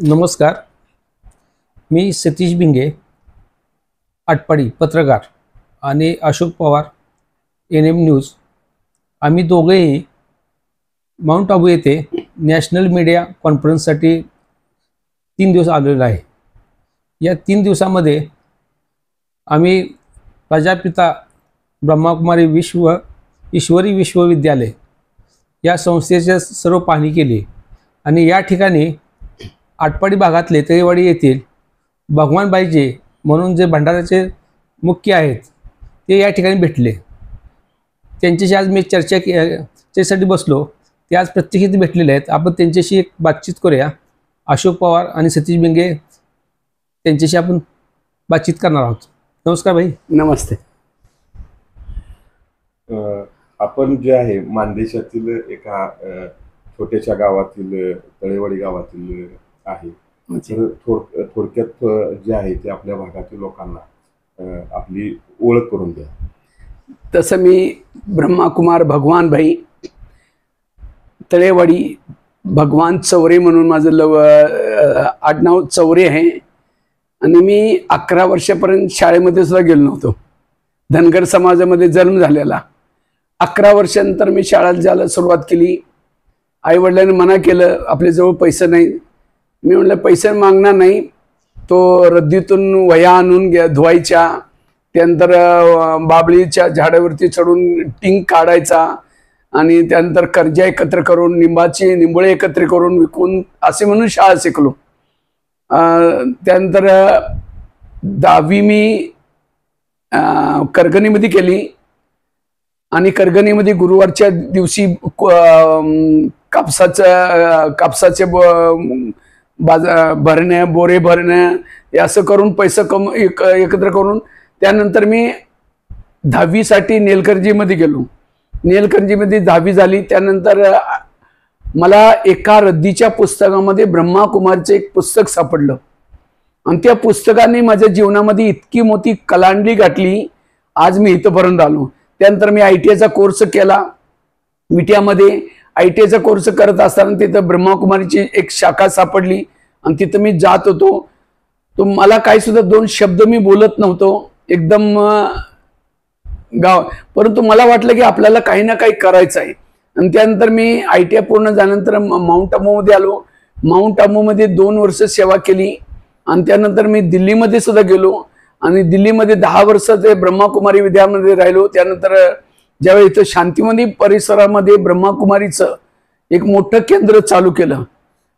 नमस्कार. मी सतीश भिंगे, आटपाडी पत्रकार आणि अशोक पवार NM न्यूज. आम्ही दोघेही माउंट आबू येथे नॅशनल मीडिया कॉन्फरन्ससाठी 3 दिवस आलेलो आहे. या 3 दिवसामध्ये आम्ही प्रजापिता ब्रह्माकुमारी ईश्वरी विश्वविद्यालय या संस्थेचे सर्व पाहणी केली आणि या ठिकाणी आटपाडी भागातले तळेवाडी येथील भगवानबाईजे म्हणून जे भंडाराचे मुख्य आहेत ते या ठिकाणी भेटले. त्यांच्याशी आज मी चर्चेसाठी बसलो. ते आज प्रत्यक्षित भेटलेले आहेत. आपण त्यांच्याशी एक बातचीत करूया. अशोक पवार आणि सतीश भिंगे त्यांच्याशी आपण बातचीत करणार आहोत. नमस्कार भाई. नमस्ते. आपण जे आहे मानदेशातील एका छोट्याशा गावातील तळेवाडी गावातील आहे. तर थोडक्यात जे आहे ते आपल्या भागातील लोकांना आपली ओळख करून द्या. तसं मी ब्रह्माकुमार भगवानभाई तळेवाडी भगवान चौरे म्हणून माझं आडनाव चौरे आहे आणि मी 11 वर्षापर्यंत शाळेमध्ये सुद्धा गेलो नव्हतो. धनगर समाजामध्ये जन्म झालेला. 11 वर्षानंतर मी शाळेत जायला सुरुवात केली. आईवडिलांनी मना केलं, आपल्याजवळ पैसे नाही. मी म्हटलं पैसे मागणार नाही. तो रद्दीतून वह्या आणून धुवायच्या, त्यानंतर बाबळीच्या झाडावरती चढून टिंग काढायचा आणि त्यानंतर कर्जा एकत्र करून निंबोळे एकत्र करून विकून असे म्हणून शाळा शिकलो. त्यानंतर 10वी मी करगणीमध्ये केली आणि करगणीमध्ये गुरुवारच्या दिवशी कापसाचे भरणे बोरे भरणे असं करून पैसे एकत्र करून त्यानंतर मी 10वी साठी नेलकर्जीमध्ये गेलो. नेलकर्जीमध्ये 10वी झाली. त्यानंतर मला एका रद्दीच्या पुस्तकामध्ये ब्रह्माकुमारचं एक पुस्तक सापडलं आणि त्या पुस्तकाने माझ्या जीवनामध्ये इतकी मोठी कलांडली गाठली. आज मी इथपर्यंत आलो. त्यानंतर मी ITI कोर्स केला विट्यामध्ये. ITI कोर्स करत असताना तिथं ब्रह्माकुमारीची एक शाखा सापडली आणि तिथं मी जात होतो. तो मला काही सुद्धा 2 शब्द मी बोलत नव्हतो एकदम गाव, परंतु मला वाटलं की आपल्याला काही ना काही करायचं आहे. आणि त्यानंतर मी ITI पूर्ण झाल्यानंतर माउंट आबूमध्ये आलो. माउंट आबूमध्ये 2 वर्ष सेवा केली आणि त्यानंतर मी दिल्लीमध्ये सुद्धा गेलो आणि दिल्लीमध्ये 10 वर्ष ते ब्रह्माकुमारी विद्यामध्ये राहिलो. त्यानंतर ज्यावेळी इथं शांतीमंदी परिसरामध्ये ब्रह्माकुमारीचं एक मोठं केंद्र चालू केलं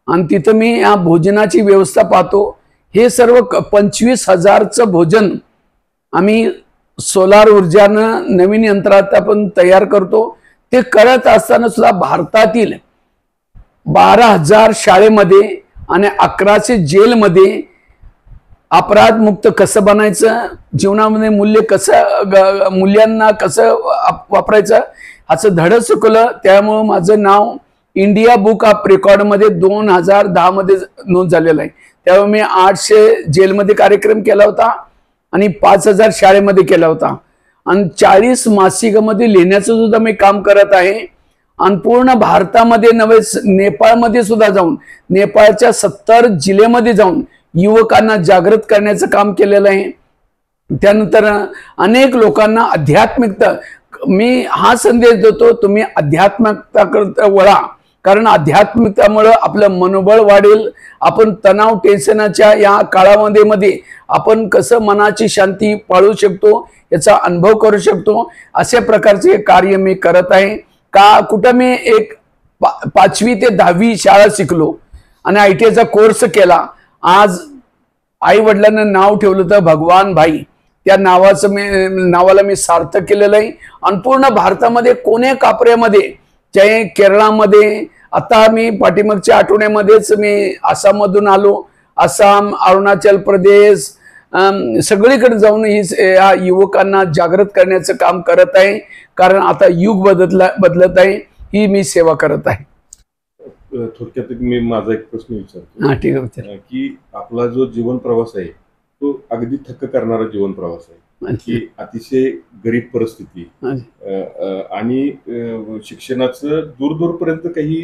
आणि तिथं मी या भोजनाची व्यवस्था पाहतो. हे सर्व 25,000चं भोजन आम्ही सोलार ऊर्जानं नवीन यंत्रात आपण तयार करतो. ते करत असताना सुद्धा भारतातील 12,000 शाळेमध्ये आणि 1100 जेलमध्ये अपराध मुक्त कसं बनायचं, जीवनामध्ये मूल्यांना कसं वापरायचं असं धड शिकवलं. त्यामुळं माझं नाव इंडिया बुक ऑफ रेकॉर्डमध्ये 2010 मध्ये नोंद झालेलं आहे. त्यामुळे मी 800 जेलमध्ये कार्यक्रम केला होता आणि 5,000 शाळेमध्ये केला होता आणि 40 मासिकामध्ये लिहिण्याचं सुद्धा मी काम करत आहे. आणि पूर्ण भारतामध्ये नव्हे नेपाळमध्ये सुद्धा जाऊन नेपाळच्या 70 जिल्ह्यामध्ये जाऊन युवकांना जागृत करण्याचं काम केलेलं आहे. त्यानंतर अनेक लोकांना आध्यात्मिकता मी हा संदेश देतो, तुम्ही आध्यात्मिकता वळा, कारण आध्यात्मिकतामुळे आपलं मनोबळ वाढेल. आपण तणाव टेन्शनाच्या या काळामध्ये आपण कसं मनाची शांती पाळू शकतो याचा अनुभव करू शकतो. अशा प्रकारचे कार्य मी करत आहे. कुठं मी एक 5वी ते 10वी शाळा शिकलो आणि ITI कोर्स केला. आज आई वडिलांना नाव ठेवलं तर भगवानभाई. त्या नावाला मी सार्थक केलेलं आहे आणि पूर्ण भारतामध्ये कोण्या कापऱ्यामध्ये चाहे केरळामध्ये, आता मी पाठीमागच्या आठवड्यामध्येच मी आसाममधून आलो. आसाम, अरुणाचल प्रदेश सगळीकडे जाऊन या युवकांना जागृत करण्याचं काम करत आहे. कारण आता युग बदलत आहे. ही मी सेवा करत आहे. थोडक्यात मी माझा एक प्रश्न विचारतो. ठीक आहे. की आपला जो जीवन प्रवास आहे तो अगदी थक्क करणारा जीवन प्रवास आहे. की अतिशय गरीब परिस्थिती आणि शिक्षणाचं दूरपर्यंत काही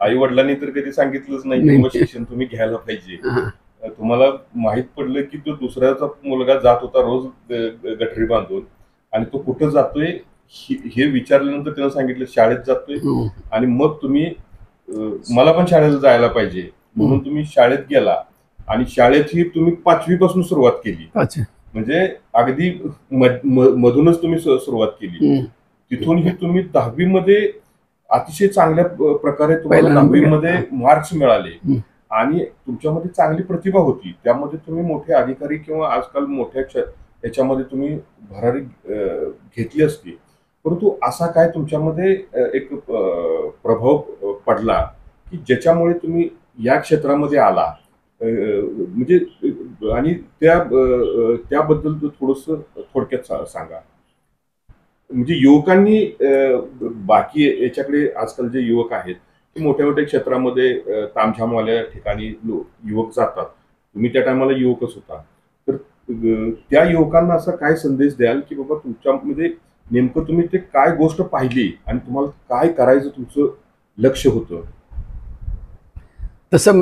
आई वडिलांनी तर कधी सांगितलंच नाही किंवा शिक्षण तुम्ही घ्यायला पाहिजे. तुम्हाला माहित पडलं की तो दुसऱ्याचा मुलगा जात होता रोज गठरी बांधून, आणि तो कुठं जातोय हे विचारल्यानंतर त्यानं सांगितलं शाळेत जातोय. आणि मग तुम्ही मला पण शाळेला जायला पाहिजे म्हणून तुम्ही शाळेत गेला, आणि शाळेत ही तुम्ही 5वी पासून सुरुवात केली. म्हणजे अगदी मधूनच तुम्ही सुरुवात केली. तिथून ही तुम्ही 10वी मध्ये अतिशय चांगल्या प्रकारे तुम्हाला 10वी मध्ये मार्क्स मिळाले आणि तुमच्यामध्ये चांगली प्रतिभा होती. त्यामध्ये तुम्ही मोठे अधिकारी किंवा आजकाल मोठ्या याच्यामध्ये तुम्ही भरारी घेतली असती. परंतु असा काय तुमच्यामध्ये एक प्रभाव पडला की ज्याच्यामुळे तुम्ही या क्षेत्रामध्ये आला, म्हणजे आणि त्याबद्दल थोडंसं थोडक्यात सांगा. म्हणजे युवकांनी बाकी याच्याकडे आजकाल जे युवक आहेत ते मोठ्या मोठ्या क्षेत्रामध्ये तामझामवाल्या ठिकाणी युवक जातात. तुम्ही त्या टायमाला युवकच होता, तर त्या युवकांना असा काय संदेश द्याल की बाबा तुमच्यामध्ये नेमकं तुम्ही ते काय गोष्ट पाहिली आणि तुम्हाला काय करायचं तुमचं लक्ष होतं? तसं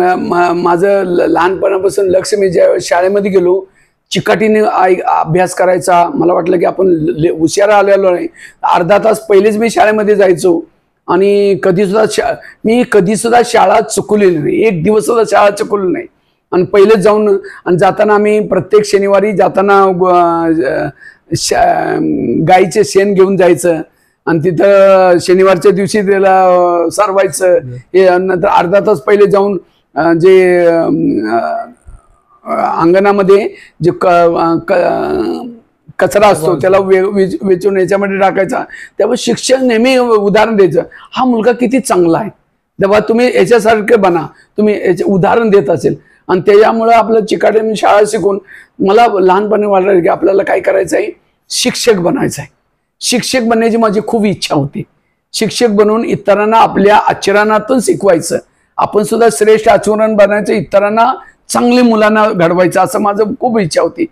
माझं लहानपणापासून लक्ष, मी ज्या शाळेमध्ये गेलो चिकाटीने अभ्यास करायचा. मला वाटलं की आपण हुशार आलेलो नाही. अर्धा तास पहिलेच मी शाळेमध्ये जायचो आणि मी कधी सुद्धा शाळा चुकवलेली नाही. एक दिवस सुद्धा शाळा चुकवली नाही. आणि पहिलेच जाऊन आणि जाताना आम्ही प्रत्येक शनिवारी जाताना गाईचे शेण घेऊन जायचं आणि तिथं शनिवारच्या दिवशी त्याला सारवायचं. हे नंतर अर्धा तास पहिले जाऊन जे अंगणामध्ये जे कचरा असतो त्याला वेचून याच्यामध्ये टाकायचा. त्यामुळे शिक्षक नेहमी उदाहरण द्यायचं, हा मुलगा किती चांगला आहे, तेव्हा तुम्ही याच्यासारखे बना, तुम्ही याचे उदाहरण देत असेल. आणि त्याच्यामुळं आपलं चिकाटीने शाळा शिकून मला लहानपणी वाटलं की आपल्याला काय करायचं आहे, शिक्षक बनायचं आहे. शिक्षक बनण्याची माझी खूप इच्छा होती. शिक्षक बनवून इतरांना आपल्या आचरणातून शिकवायचं, आपण सुद्धा श्रेष्ठ आचरण बनायचं, इतरांना चांगले मुलांना घडवायचं, असं माझं खूप इच्छा होती.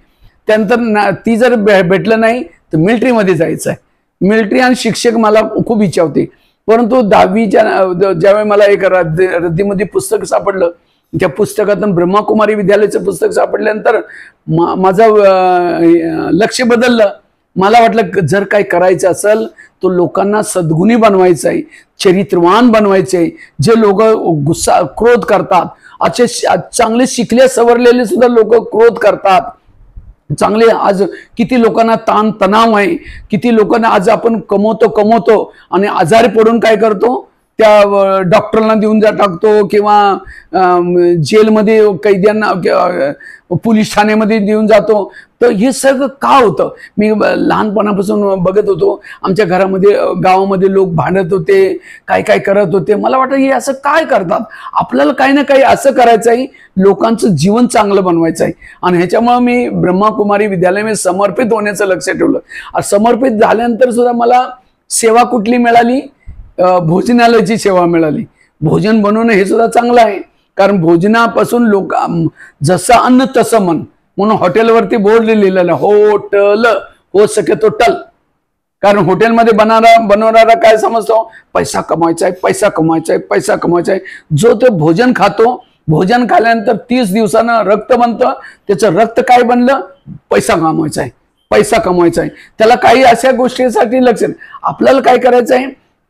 त्यानंतर ती जर भेटलं नाही तर मिलिटरीमध्ये जायचं आहे. मिलिटरी आणि शिक्षक मला खूप इच्छा होती. परंतु 10वीच्या ज्यावेळी मला एक रद्दीमध्ये पुस्तक सापडलं, त्या पुस्तकातून ब्रह्माकुमारी विद्यालयाचं पुस्तक सापडल्यानंतर माझं लक्ष बदललं. मला वाटलं जर काय करायचं असेल तो लोकांना सद्गुणी बनवायचं आहे, चरित्रवान बनवायचे आहे. जे लोक क्रोध करतात, असे चांगले शिकले सवरलेले सुद्धा लोक क्रोध करतात. चांगले आज किती लोकांना ताण तणाव आहे, किती लोकांना आज आपण कमवतो आणि आजारी पडून काय करतो, त्या डॉक्टरला देऊन टाकतो किंवा जेलमध्ये कैद्यांना पोलीस ठाण्यामध्ये देऊन जातो. तर हे सगळं का होतं? मी लहानपणापासून बघत होतो, आमच्या घरामध्ये गावामध्ये लोक भांडत होते, काय काय करत होते. मला वाटतं हे असं काय करतात, आपल्याला काही ना काही असं करायचं आहे, लोकांचं जीवन चांगलं बनवायचं आहे. आणि ह्याच्यामुळे मी ब्रह्माकुमारी विद्यालयामध्ये समर्पित होण्याचं लक्ष ठेवलं. समर्पित झाल्यानंतर सुद्धा मला सेवा कुठली मिळाली, भोजनालयाची सेवा मिळाली. भोजन बनवणं हे सुद्धा चांगलं आहे, कारण भोजनापासून लोक जसं अन्न तसं मन म्हणून हॉटेलवरती बोर्ड लिहिलेलं, होटल हो शक्यतो टल. कारण हॉटेलमध्ये बनवणारा काय समजतो, पैसा कमवायचा आहे, पैसा कमवायचा आहे, पैसा कमवायचा आहे. जो तो भोजन खातो, भोजन खाल्यानंतर 30 दिवसानं रक्त बनतं. त्याचं रक्त काय बनलं, पैसा कमवायचा आहे, पैसा कमवायचा आहे. त्याला काही अशा गोष्टीसाठी लक्ष नाही. आपल्याला काय करायचं आहे,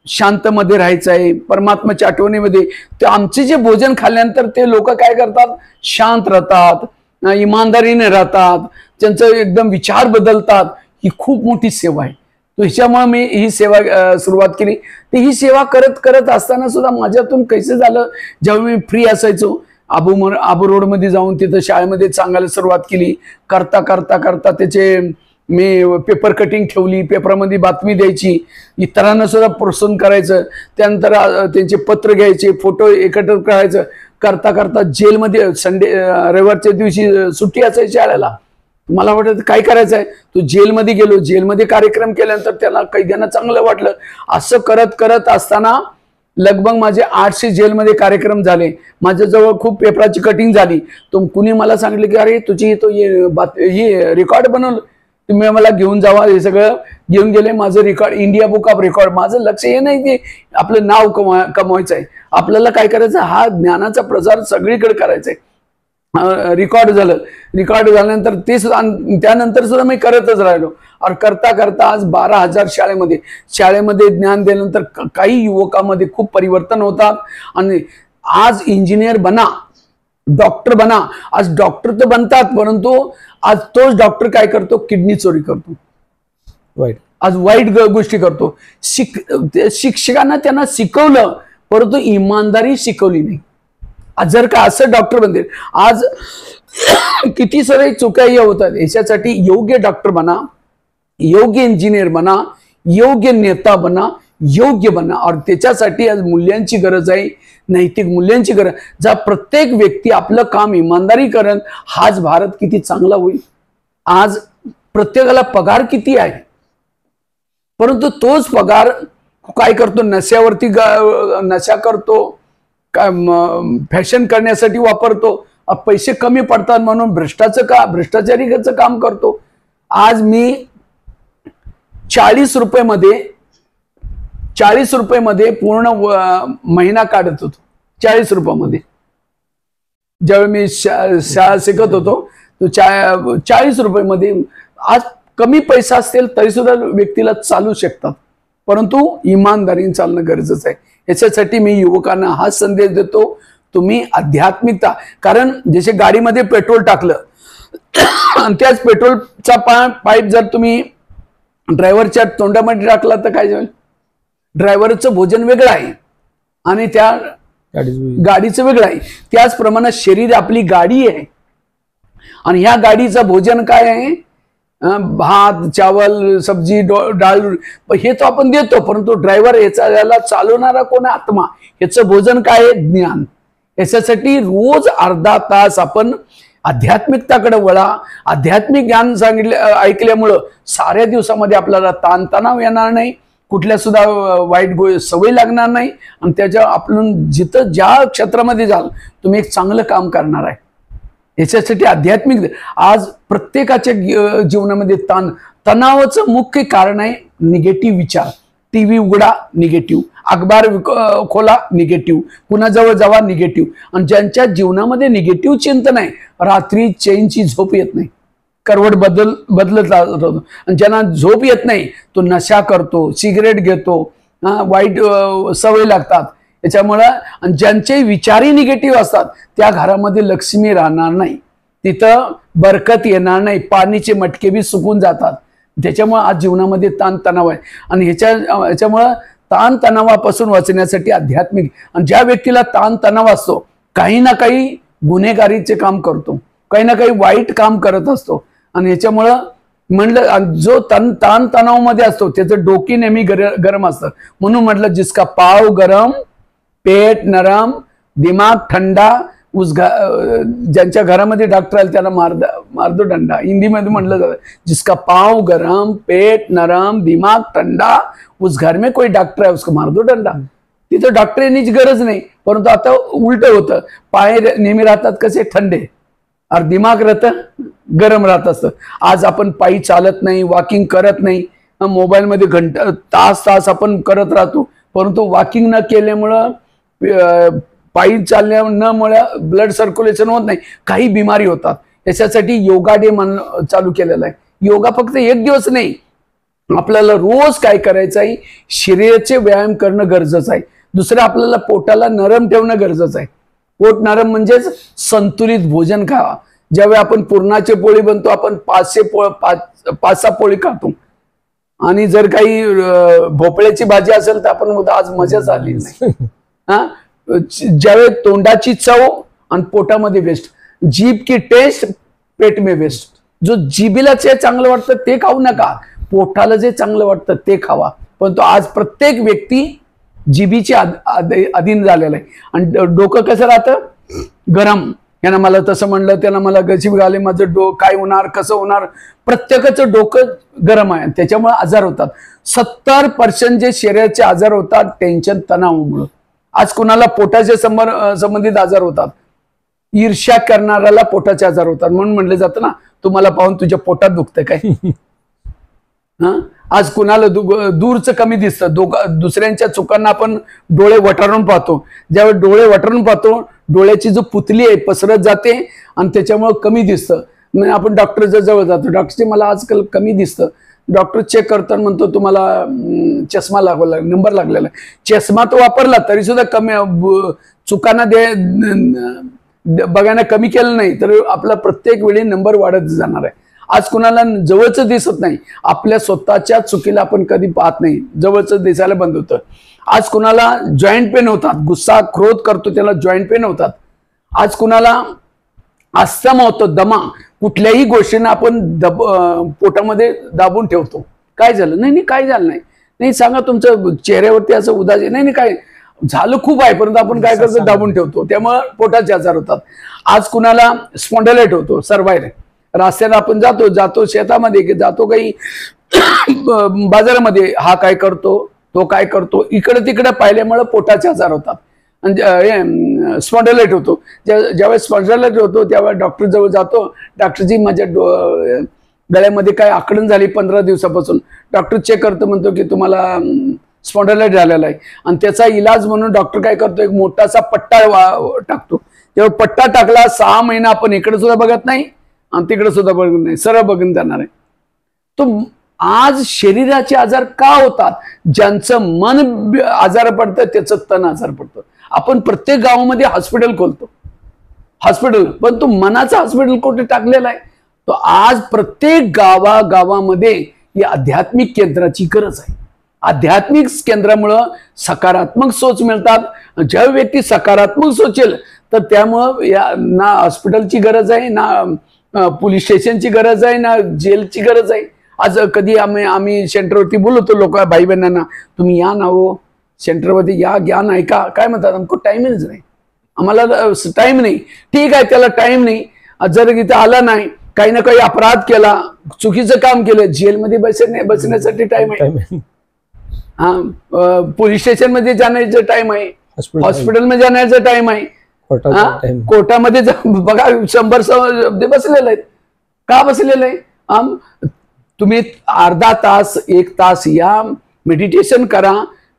शांतमध्ये राहायचं आहे, परमात्म्याच्या आठवणीमध्ये. ते आमचे जे भोजन खाल्ल्यानंतर ते लोक काय करतात, शांत राहतात, इमानदारीने राहतात, त्यांचं एकदम विचार बदलतात. ही खूप मोठी सेवा आहे. तो ह्याच्यामुळे मी ही सेवा सुरुवात केली. तर ही सेवा करत असताना सुद्धा माझ्यातून कैसे झालं, जेव्हा मी फ्री असायचो आबू रोडमध्ये जाऊन तिथं शाळेमध्ये सांगायला सुरुवात केली. करता करता करता त्याचे मी पेपर कटिंग ठेवली, पेपरमध्ये बातमी द्यायची, इतरांना सुद्धा प्रोत्साहन करायचं. त्यानंतर त्यांचे पत्र घ्यायचे, फोटो एकत्र करायचं. करता करता जेलमध्ये रविवारच्या दिवशी सुट्टी असायची शाळेला. मला वाटतं काय करायचं आहे, तो जेलमध्ये गेलो. जेलमध्ये कार्यक्रम केल्यानंतर त्याला कैद्यांना चांगलं वाटलं. असं करत असताना लगभग माझे 800 जेलमध्ये कार्यक्रम झाले. माझ्याजवळ खूप पेपराची कटिंग झाली. तो कुणी मला सांगितलं की अरे तुझी तो हे रेकॉर्ड बनवलं, तुम्ही मला घेऊन जावा. हे सगळं घेऊन गेले. माझं record India book of record. माझं लक्ष हे नाही की आपलं नाव कमवायचं आहे. आपल्याला काय करायचं, हा ज्ञानाचा प्रसार सगळीकडे करायचा आहे. रेकॉर्ड झाल्यानंतर ते सुद्धा, त्यानंतर सुद्धा मी करतच राहिलो. और करता करता आज 12,000 शाळेमध्ये ज्ञान दिल्यानंतर काही युवकांमध्ये खूप परिवर्तन होतात. आणि आज इंजिनियर बना, डॉक्टर बना. आज डॉक्टर तर बनतात, परंतु आज तोच डॉक्टर काय करतो, किडनी चोरी करतो, आज वाईट गोष्टी करतो. शिक्षकांना त्यांना शिकवलं, परंतु इमानदारी शिकवली नाही. आज जर का असं डॉक्टर बनते, आज किती सारे चुकाही होतात. याच्यासाठी योग्य डॉक्टर बना, योग्य इंजिनियर बना, योग्य नेता बना, योग्य बना. और त्याच्यासाठी आज मूल्यांची गरज आहे, नैतिक मूल्यांची गरज. जर प्रत्येक व्यक्ती आपलं काम इमानदारी करेल, हाच भारत किती चांगला होईल. आज प्रत्येकाला पगार किती आहे, परंतु तोच पगार काय करतो, नशा करतो, काय फॅशन करण्यासाठी वापरतो. पैसे कमी पडतात म्हणून भ्रष्टाचारीचं काम करतो. आज मी 40 रुपये पूर्ण महिना काढत होतो. 40 रुपयामध्ये ज्यावेळी मी शाळा शिकत होतो, तो 40 रुपयामध्ये आज कमी पैसा असेल तरी सुद्धा व्यक्तीला चालू शकतात, परंतु इमानदारीने चालणं गरजेचं आहे. याच्यासाठी मी युवकांना हा संदेश देतो, तुम्ही आध्यात्मिकता, कारण जसे गाडीमध्ये पेट्रोल टाकलं आणि त्याच पेट्रोलचा पाईप जर तुम्ही ड्रायव्हरच्या तोंडामध्ये टाकला तर काय होईल. ड्रायव्हरचं भोजन वेगळं आहे आणि त्या गाडीचं वेगळं आहे. त्याचप्रमाणे शरीर आपली गाडी आहे आणि ह्या गाडीचं भोजन काय आहे, भात, चावल, सब्जी, डाळ, हे तो आपण देतो, परंतु ड्रायव्हर याला चालवणारा कोण आहे, आत्मा. याचं भोजन काय आहे, ज्ञान. याच्यासाठी रोज अर्धा तास आपण आध्यात्मिकताकडे वळा. आध्यात्मिक ज्ञान ऐकल्यामुळं साऱ्या दिवसामध्ये आपल्याला ताणतणाव येणार नाही, कुठल्या सुद्धा वाईट सवय लागणार नाही. आणि त्याच्या आपण जिथं ज्या क्षेत्रामध्ये जाल तुम्ही एक चांगलं काम करणार आहे. याच्यासाठी आध्यात्मिक, आज प्रत्येकाच्या जीवनामध्ये तणावाचं मुख्य कारण आहे निगेटिव्ह विचार. टीव्ही उघडा, निगेटिव्ह. अखबार खोला, निगेटिव्ह. कुणाजवळ जावा, निगेटिव्ह. आणि ज्यांच्या जीवनामध्ये निगेटिव्ह चिंतन आहे, रात्री चैनची झोप येत नाही, करवट बदलत राहतो. आणि ज्यांना झोप येत नाही तो नशा करतो, सिगरेट घेतो, वाईट सवय लागतात. याच्यामुळं, आणि ज्यांचे विचारही निगेटिव्ह असतात त्या घरामध्ये लक्ष्मी राहणार नाही, तिथं बरकत येणार नाही, पाणीचे मटके बी सुकून जातात. त्याच्यामुळे आज जीवनामध्ये ताणतणाव आहे. आणि ह्याच्यामुळं ताणतणावापासून वाचण्यासाठी आध्यात्मिक, आणि ज्या व्यक्तीला ताणतणाव असतो, काही ना काही गुन्हेगारीचे काम करतो, काही ना काही वाईट काम करत असतो. आणि ह्याच्यामुळं म्हणलं, जो ताणतणावामध्ये असतो त्याचं डोकी नेहमी गरम असतं. म्हणून म्हटलं, जिसका पाव गरम, पेट नरम, दिमाग ठंडा, ज्यांच्या घरामध्ये डॉक्टर आले त्यांना मारदो डंडा. हिंदीमध्ये म्हटलं जातं, जिसका पाव गरम, पेट नरम, दिमाग ठंडा, उस घर में कोई डॉक्टर है उसको मारदो डंडा. तिथं डॉक्टर येण्याची गरज नाही, परंतु आता उलट होतं. पाय नेहमी राहतात कसे, थंडे, और दिमाग राहतं गरम राहत असतं. आज आपण पायी चालत नाही, वॉकिंग करत नाही, मोबाईलमध्ये तास आपण करत राहतो, परंतु वॉकिंग न केल्यामुळं, पायी चालण्यामुळं ब्लड सर्क्युलेशन होत नाही, काही बिमारी होतात. याच्यासाठी योगा डे चालू केलेला आहे. योगा फक्त एक दिवस नाही, आपल्याला रोज काय करायचं आहे, शरीराचे व्यायाम करणं गरजेचं आहे. दुसरं, आपल्याला पोटाला नरम ठेवणं गरजेचं आहे. पोट नरम म्हणजेच संतुलित भोजन खावा. ज्यावेळी आपण पुरणाची पोळी बनतो, आपण 5-6 पोळी खातो. आणि जर काही भोपळ्याची भाजी असेल तर आपण आज मजाच आली नाही. ज्यावेळी तोंडाची चव आणि पोटामध्ये वेस्ट, जीभ की टेस्ट पेट में वेस्ट. जो जिभेला जे चांगलं वाटतं ते खाऊ नका, पोटाला जे चांगलं वाटतं ते खावा. परंतु आज प्रत्येक व्यक्ती जिभीची अधीन झालेला आहे. आणि डोकं कसं राहतं, गरम. यानं मला तसं म्हणलं, त्यानं मला गशीब घाले, माझं काय होणार, कसं होणार. प्रत्येकाचं डोकं गरम आहे, त्याच्यामुळे आजार होतात. 70% जे शरीराचे आजार होतात टेन्शन, तणावामुळं. आज कुणाला पोटाच्या संबंधित आजार होतात, ईर्ष्या करणाऱ्याला पोटाचे आजार होतात. म्हणून म्हणले जातं ना, तुम्हाला पाहून तुझ्या पोटात दुखतंय काय. हा, आज कुणाला दूरचं कमी दिसतं, दुसऱ्यांच्या चुकांना आपण डोळे वटारून पाहतो. ज्यावेळी डोळे वटारून पाहतो, डोळ्याची जो पुतली आहे पसरत जाते आणि त्याच्यामुळे कमी दिसतं. म्हणजे आपण डॉक्टरच्या जवळ जातो, डॉक्टरचे मला आजकाल कमी दिसतं. डॉक्टर चेक करताना म्हणतो तुम्हाला चष्मा लागला, नंबर लागलेला आहे. चष्मा तो वापरला तरी सुद्धा कमी चुकांना बघायला कमी केलं नाही तर आपला प्रत्येक वेळी नंबर वाढत जाणार आहे. आज कुणाला जवळचं दिसत नाही, आपल्या स्वतःच्या चुकीला आपण कधी पाहत नाही, जवळचं दिसायला बंद होतं. आज कुणाला जॉईंट पेन होतात, गुस्सा क्रोध करतो त्याला जॉईंट पेन होतात. आज कुणाला अस्थमा होतो, दमा, कुठल्याही गोष्टीनं आपण पोटामध्ये दाबून ठेवतो. काय झालं, नाही नाही काय झालं नाही, नाही सांगा तुमच्या चेहऱ्यावरती असं उदास, नाही नाही काय झालं खूप आहे, परंतु आपण काय करतो, दाबून ठेवतो, त्यामुळे पोटाचे आजार होतात. आज कुणाला स्पॉन्डिलाइट होतो, सर्वायरल, रस्त्याला आपण जातो शेतामध्ये, जातो काही बाजारामध्ये, हा काय करतो तो काय करतो, इकडे तिकडे पाहिल्यामुळे पोटाचे आजार होतात. आणि स्पॉन्डिलाइट होतो. ज्यावेळेस स्पॉन्डिलाइट होतो त्यावेळेस डॉक्टर जवळ जातो, डॉक्टरजी माझ्या गळ्यामध्ये काय आकडण झाली 15 दिवसापासून. डॉक्टर चेक करतो, म्हणतो की तुम्हाला स्पॉन्डिलाइट झालेला आहे. आणि त्याचा इलाज म्हणून डॉक्टर काय करतो, एक मोठासा पट्टा टाकतो. तेव्हा पट्टा टाकला, 6 महिना आपण इकडे सुद्धा बघत नाही आणि तिकडे सुद्धा बघत नाही, सरळ बघून जाणार आहे. तो आज शरीराचे आजार का होतात, ज्यांचं मन आजार पडतं त्याचं तन आजार पडतं. आपण प्रत्येक गावामध्ये हॉस्पिटल खोलतो, हॉस्पिटल, पण तो मनाचा हॉस्पिटल कुठे टाकलेला आहे. तो आज प्रत्येक गावागावामध्ये या आध्यात्मिक केंद्राची गरज आहे. आध्यात्मिक केंद्रामुळं सकारात्मक सोच मिळतात. ज्या व्यक्ती सकारात्मक सोचेल तर त्यामुळं ना हॉस्पिटलची गरज आहे, ना पोलीस स्टेशनची गरज आहे, ना जेलची गरज आहे. आज कधी आम्ही सेंटरवरती बोलवतो लोक भाई बहिणांना, तुम्ही या ना हो सेंटरवरती या, ज्ञान ऐका. काय म्हणतात, आमको टाइमच नाही, आम्हाला टाइम नाही. ठीक आहे, त्याला टाइम नाही, जर इथं आला नाही, काही ना काही अपराध केला, चुकीचं काम केलं, जेलमध्ये बसण्यासाठी टाइम आहे. हा, पोलीस स्टेशन मध्ये जाण्याचा टाइम आहे, हॉस्पिटलमध्ये जाण्याचा टाइम आहे, कोर्टामध्ये बघा 100 बसलेलं आहेत. का बसलेलं आहे? तुम्ही अर्धा तास 1 तास या, मेडिटेशन करा,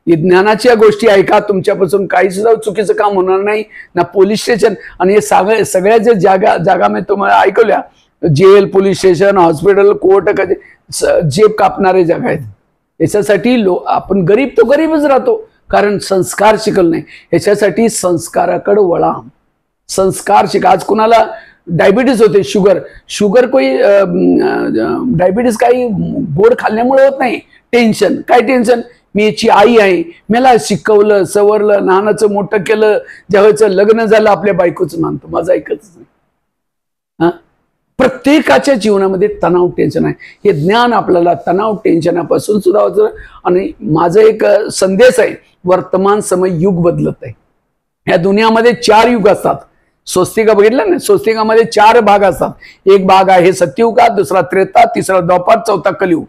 ज्ञानाच्या गोष्टी ऐका, तुमच्यापासून काही सुद्धा चुकीचं काम होणार नाही. ना पोलीस स्टेशन आणि हे सगळ्या जे जागा मी तुम्हाला ऐकवल्या, jail, police station, hospital, court, जेब कापणारे जागा आहेत. याच्यासाठी आपण गरीब तो गरीबच राहतो, कारण संस्कार शिकल नाही. याच्यासाठी संस्काराकडे वळा, संस्कार शिका. आज कुणाला डायबिटीज होते, शुगर कोई डायबिटीज काही गोड खाल्ल्यामुळे होत नाही. टेन्शन, काय टेन्शन, मी याची आई आहे, मला शिकवलं सवरलं, लहानाचं मोठं केलं, ज्यावेळेस लग्न झालं आपल्या बायकोचं मानतो, माझं ऐकतच नाही. हा, प्रत्येकाच्या जीवनामध्ये तणाव, टेन्शन आहे. हे ज्ञान आपल्याला तणाव टेन्शनापासून सुद्धा होतं. आणि माझा एक संदेश आहे, वर्तमान समय युग बदलत आहे. या दुनियामध्ये 4 युग असतात. स्वस्तिका बघितलं ना, स्वस्तिकामध्ये 4 भाग असतात. एक भाग आहे सत्ययुगात, दुसरा त्रेता, तिसरा द्वापार, चौथा कलियुग.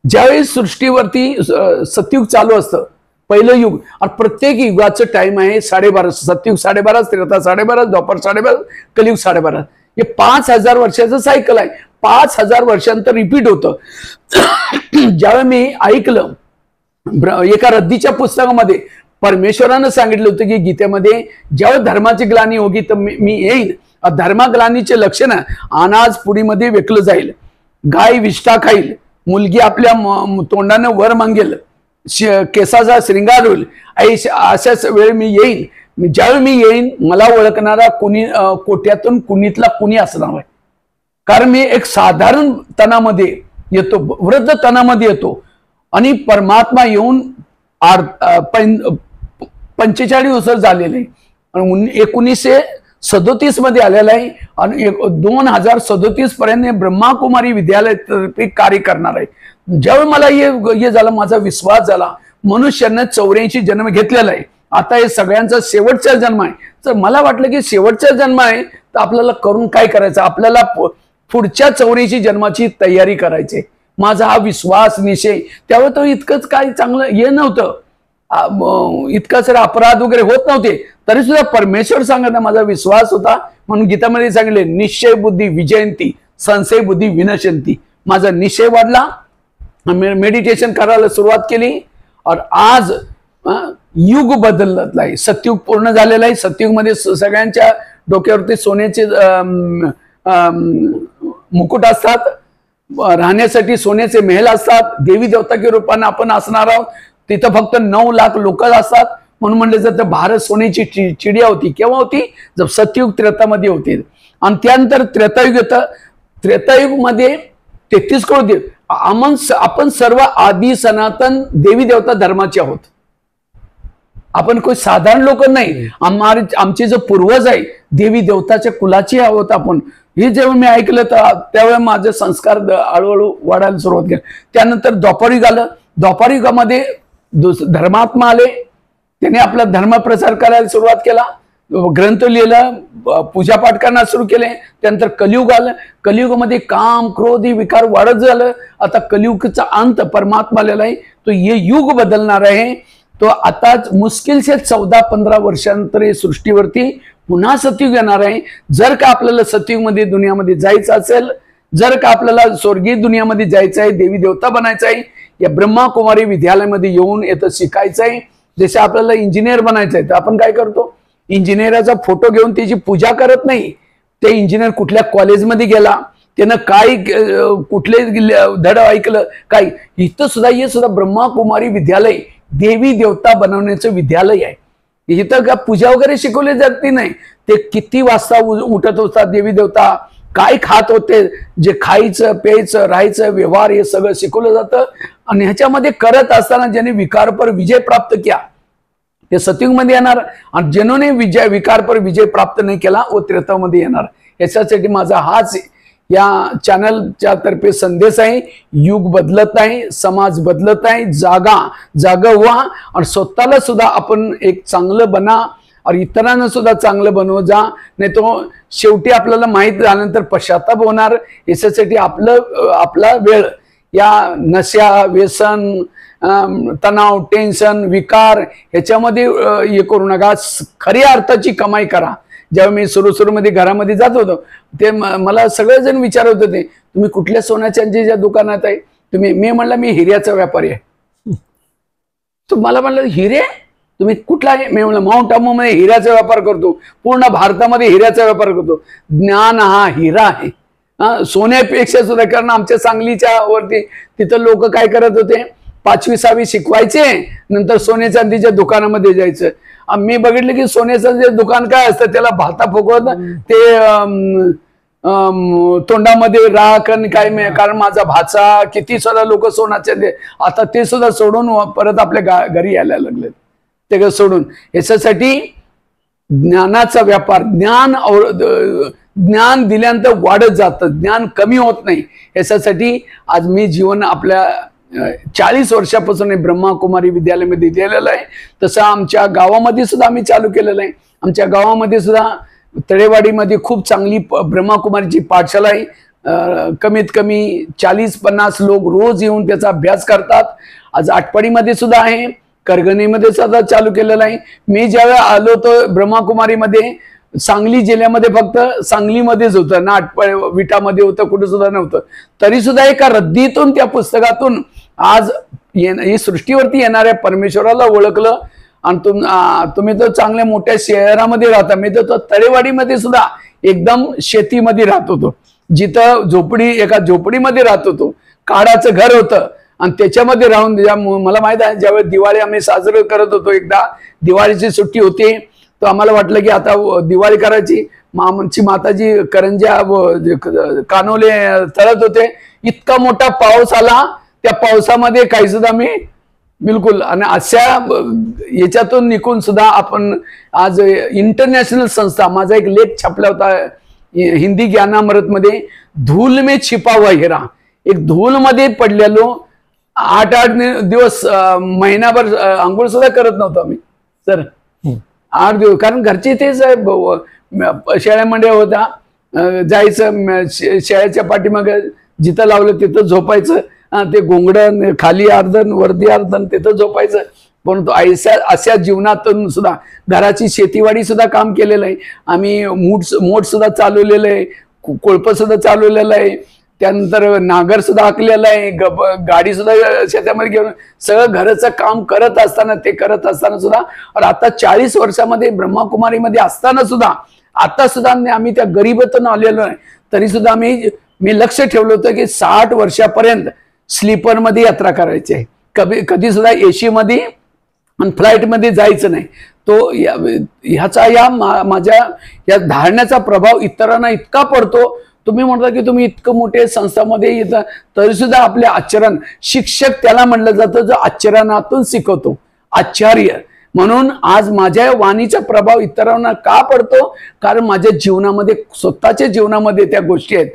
ज्यावेळी सृष्टीवरती सत्ययुग चालू असतं, पहिलं युग, आणि प्रत्येक युगाचं टाइम आहे 12.5. सत्ययुग 12.5, त्रेता 12.5, द्वापार 12.5, कलियुग 12.5. हे 5000 वर्षाचं सायकल आहे. 5000 वर्षांतर रिपीट होतं. ज्यावेळी मी ऐकलं एका रद्दीच्या पुस्तकामध्ये परमेश्वरानं सांगितलं होतं की गीतेमध्ये, ज्यावेळी धर्माची ग्लानी होगी तर मी येईल. धर्मग्लानीचे लक्षण अनाज पुडीमध्ये वेकलं जाईल, गाय विष्ठा खाईल, मुलगी आपल्या तोंडानं वर मागेल, केसाचा श्रृंगार होईल. अशाच वेळी मी येईल. ज्यावेळी मी येईन मला ओळखणारा कुणी कोट्यातून कुणीतला कुणी असणार आहे. कारण मी एक साधारण तणामध्ये येतो, वृद्ध तणामध्ये येतो, आणि परमात्मा येऊन 45 वर्ष झालेले, 1937 मध्ये आलेला आहे, आणि 2037 पर्यंत ब्रह्माकुमारी विद्यालय कार्य करणार आहे. ज्यावेळी मला हे झालं, माझा विश्वास झाला, मनुष्यानं 84 जन्म घेतलेला आहे, आता हे सगळ्यांचा शेवटचा जन्म आहे. तर मला वाटलं की शेवटचा जन्म आहे तर आपल्याला करून काय करायचं, आपल्याला पुढच्या 84 जन्माची तयारी करायची. माझा हा विश्वास निश्चय, त्यावेळी तो इतकंच काही चांगलं हे नव्हतं. इतका सारा अपराध वगैरे होत नव्हते, तरी सुद्धा परमेश्वर सांगत माझा विश्वास होता, म्हणून गीतामध्ये सांगितले निश्चय बुद्धी विजयंती संशय बुद्धी विनशंती. माझा निश्चय वाढला, मेडिटेशन करायला सुरुवात केली, और आज युग बदलत आहे. सतयुग पूर्ण झालेला आहे. सतयुगमध्ये सगळ्यांच्या डोक्यावरती सोन्याचे मुकुट असतात, राहण्यासाठी सोन्याचे महल असतात, देवी देवता के रूपाने आपण असणार आहोत. तिथं फक्त 9 लाख लोक असतात, म्हणून म्हणले जातं भारत सोन्याची चिडिया होती. केव्हा होती? जब सतयुग त्रेतामध्ये होते. आणि त्यानंतर त्रेतायुग येतं. त्रेतायुग मध्ये 33 करोड आपण सर्व आदि सनातन देवी देवता धर्माचे आहोत. आपण कोणी साधारण लोक नाही. आमचे जो पूर्वज आहे देवी देवताच्या कुलाचे आहोत आपण. हे जेव्हा मी ऐकलं तर त्यावेळेला माझे संस्कार हळूहळू वाढायला सुरुवात केली. त्यानंतर द्वापारयुग आलं. द्वापारयुगामध्ये धर्मात्मा आले, त्याने आपला धर्म प्रचार करायला सुरुवात केला, ग्रंथ लिहिला, पूजापाठ करण्यास सुरू केले. त्यानंतर कलियुग आलं. कलियुगामध्ये काम क्रोध विकार वाढत झालं. आता कलियुगचा अंत परमात्मा आलेला आहे. तो ये युग बदलणार आहे. तो आता मुश्किल से 14-15 वर्षांतर सृष्टीवरती पुन्हा सतयुग येणार आहे. जर का आपल्याला सतयुगमध्ये दुनियामध्ये जायचं असेल, जर का आपल्याला स्वर्गीय दुनियामध्ये जायचं आहे, देवी देवता बनायचं आहे, या ब्रह्मा कुमारी विद्यालयामध्ये येऊन येतं शिकायचं आहे. जसे आपल्याला इंजिनियर बनायचं आहे तर आपण काय करतो? इंजिनियरचा फोटो घेऊन त्याची पूजा करत नाही. ते इंजिनियर कुठल्या कॉलेजमध्ये गेला, त्यानं काय कुठले धड ऐकलं काय, इथं सुद्धा हे सुद्धा ब्रह्मा कुमारी विद्यालय देवी देवता बनवण्याचं विद्यालय आहे. इथं का पूजा वगैरे शिकवली जाते नाही. ते किती वाजता उठत होतात देवी देवता, काय खात होते, जे खायचं प्यायचं राहायचं व्यवहार हे सगळं शिकवलं जातं. आणि ह्याच्यामध्ये करत असताना ज्याने विकार पर विजय प्राप्त केला ते सतयुगमध्ये येणार, आणि ज्याने विकार पर विजय प्राप्त नाही केला वो त्रेतामध्ये येणार. याच्यासाठी माझा हाच या चॅनलच्या तर्फे संदेश आहे. युग बदलत आहे, समाज बदलत आहे. जागा व्हा आणि स्वतःला सुद्धा आपण एक चांगलं बना आणि इतरांना सुद्धा चांगलं बनव जा. नाही तो शेवटी आपल्याला माहित झाल्यानंतर पश्चाताप होणार. याच्यासाठी आपला वेळ या नशा व्यसन तणाव टेन्शन विकार ह्याच्यामध्ये हे करू नका. खऱ्या अर्थाची कमाई करा. जेव्हा मी सुरू मध्ये घरामध्ये जात होतो ते मला सगळेजण विचारत होते तुम्ही कुठल्या सोन्या चांदीच्या दुकानात आहे तुम्ही? मी म्हणलं मी हिऱ्याचा व्यापारी आहे. तो मला म्हणलं हिरे तुम्ही कुठला आहे? मी म्हणलं माउंट आबू मध्ये हिऱ्याचा व्यापार करतो, पूर्ण भारतामध्ये हिऱ्याचा व्यापार करतो. ज्ञान हा हिरा आहे, सोन्यापेक्षा सुद्धा. कारण आमच्या सांगलीच्या वरती तिथं लोक काय करत होते, 5वी 6वी शिकवायचे, नंतर सोन्या चांदीच्या दुकानामध्ये जायचं. मी बघितलं की सोन्याचं जे दुकान काय असतं त्याला भाता फुगवत ते तोंडामध्ये राख आणि काय. कारण माझा भाचा किती सुद्धा लोक सोनाचे आता ते सुद्धा सोडून परत आपल्या घरी यायला लागले ते सोडून. याच्यासाठी ज्ञानाचा व्यापार, ज्ञान दिल्यानंतर वाढत जातं, ज्ञान कमी होत नाही. याच्यासाठी आज मी जीवन आपल्या 40 वर्षापासून ब्रह्मा कुमारी विद्यालयामध्ये दिलेलं आहे. तसं आमच्या गावामध्ये सुद्धा आम्ही चालू केलेलं आहे. आमच्या गावामध्ये सुद्धा तळेवाडीमध्ये खूप चांगली ब्रह्मा कुमारीची पाठशाला आहे. कमीत कमी 40-50 लोक रोज येऊन त्याचा अभ्यास करतात. आज आटपाडीमध्ये सुद्धा आहे, करगणीमध्ये सुद्धा चालू केलेलं आहे. मी ज्यावेळेला आलो तो ब्रह्मा कुमारीमध्ये सांगली जिल्ह्यामध्ये फक्त सांगलीमध्येच होतं ना, विटामध्ये होतं, कुठं सुद्धा नव्हतं. तरी सुद्धा एका रद्दीतून त्या पुस्तकातून आज ही सृष्टीवरती येणाऱ्या परमेश्वराला ओळखलं. आणि तुम्ही तर चांगल्या मोठ्या शहरामध्ये राहता, मी तर तळेवाडीमध्ये सुद्धा एकदम शेतीमध्ये राहत होतो, जिथं एका झोपडीमध्ये राहत होतो. काडाचं घर होतं आणि त्याच्यामध्ये राहून मला माहित आहे ज्यावेळी दिवाळी आम्ही साजरं करत होतो, एकदा दिवाळीची सुट्टी होती तर आम्हाला वाटलं की आता दिवाळी करायची. आमची माताजी करंज्या कानोले तळत होते. इतका मोठा पाऊस आला, त्या पावसामध्ये काही सुद्धा मी बिलकुल. आणि अशा याच्यातून निघून सुद्धा आपण आज इंटरनॅशनल संस्था, माझा एक लेख छापला होता हिंदी ज्ञानामृत मध्ये, धूल में छिपा हुआ हिरा. एक धूल मध्ये पडलेलो 8 दिवस महिनाभर आंघोळ सुद्धा करत नव्हतो आम्ही सर. 8 दिवस, कारण घरचे तेच शेळ्यामध्ये होता, जायचं शेळ्याच्या पाठीमाग जिथं लावलं तिथं झोपायचं. ते घोंगडं खाली अर्धन वरती अर्धन तिथं झोपायचं. परंतु अशा जीवनातून सुद्धा घराची शेतीवाडी सुद्धा काम केलेलं आहे. आम्ही मोठ सुद्धा चालवलेलं आहे, कोळप सुद्धा चालवलेलं आहे, त्यानंतर नागर सुद्धा हाकलेलं आहे, गाडी सुद्धा शेतामध्ये घेऊन सगळं घराचं काम करत असताना सुद्धा आता 40 वर्षामध्ये ब्रह्माकुमारीमध्ये असताना सुद्धा आता सुद्धा आम्ही त्या गरीबातून आलेलो आहे. तरी सुद्धा मी लक्ष ठेवलं होतं की 60 वर्षापर्यंत स्लीपरमध्ये यात्रा करायची आहे. कधी सुद्धा एसी मध्ये आणि फ्लाईटमध्ये जायचं नाही. तो ह्याचा माझ्या या धारण्याचा प्रभाव इतरांना इतका पडतो. तुम्ही म्हणता की तुम्ही इतकं मोठे संस्थामध्ये येता तरी सुद्धा आपले आचरण, शिक्षक त्याला म्हणलं जातं जो आचरणातून शिकवतो, आचार्य. म्हणून आज माझ्या वाणीचा प्रभाव इतरांना का पडतो? कारण माझ्या जीवनामध्ये, स्वतःच्या जीवनामध्ये त्या गोष्टी आहेत.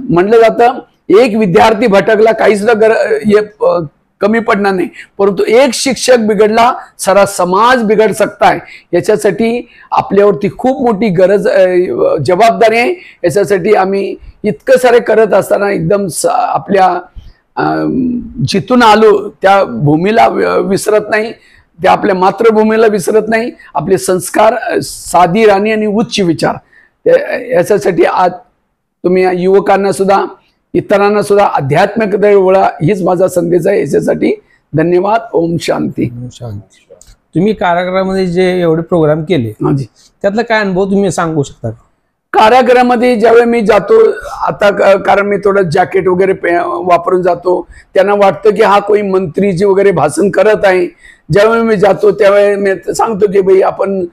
म्हणलं जातं एक विद्यार्थी भटकला काही सुद्धा कमी पडणार नाही, परंतु एक शिक्षक बिघडला सारा समाज बिघड सकता है. याच्यासाठी आपल्यावरती खूप मोठी जबाबदारी आहे. याच्यासाठी आम्ही इतकं सारे करत असताना एकदम आपल्या जिथून आलो त्या भूमीला विसरत नाही, त्या आपल्या मातृभूमीला विसरत नाही. आपले संस्कार, साधी राणी आणि उच्च विचार, याच्यासाठी आज तुम्ही युवकांना सुद्धा, इतरांना सुद्धा आध्यात्मिकतेकडे वळा, हीच माझा संदेश आहे. याच्यासाठी धन्यवाद. ओम शांती. शांती. तुम्ही कारागृहामध्ये जे एवढे प्रोग्राम केले त्यातला काय अनुभव तुम्ही सांगू शकता? कारागृहामध्ये ज्यावेळी मी जातो आता, कारण मी थोडं जॅकेट वगैरे वापरून जातो, त्यांना वाटतं की हा कोणी मंत्रीजी वगैरे भाषण करत आहे. ज्यावेळी मी जातो त्यावेळी मी सांगतो की भाई आपण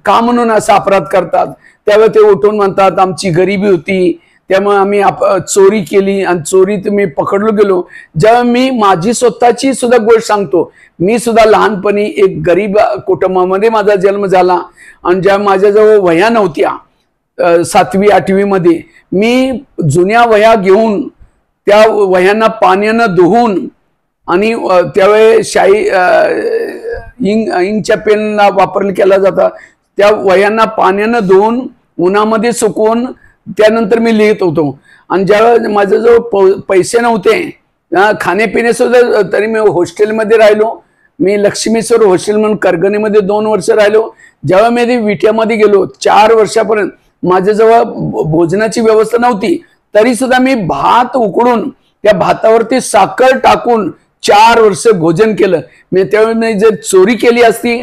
का म्हणून असा अपराध करतात. त्यावेळी ते उठून म्हणतात आमची गरिबी होती, त्यामुळे आम्ही चोरी केली आणि चोरीत मी पकडलो गेलो. जेव्हा मी माझी स्वतःची सुद्धा गोष्ट सांगतो, मी सुद्धा लहानपणी एक गरीब कुटुंबामध्ये माझा जन्म झाला आणि जेव्हा माझ्याजवळ वह्या नव्हत्या 7वी 8वी मध्ये, मी जुन्या वह्या घेऊन त्या वह्यांना पाण्यानं धुवून आणि त्यावेळी शाई इंकच्या पेनला वापर केला जाता, त्या वह्यांना पाण्यानं धुवून उन्हामध्ये सुकवून त्यानंतर मी लिहित होतो. आणि ज्यावेळेस माझ्याजवळ पैसे नव्हते खाण्यापिण्या सुद्धा, तरी मी हॉस्टेलमध्ये राहिलो. मी लक्ष्मीश्वर हॉस्टेल म्हणून करगणीमध्ये 2 वर्ष राहिलो. जेव्हा मी विट्यामध्ये गेलो 4 वर्षापर्यंत माझ्याजवळ भोजनाची व्यवस्था नव्हती, तरी सुद्धा मी भात उकडून त्या भातावरती साखर टाकून 4 वर्ष भोजन केलं. मी त्यावेळी जर चोरी केली असती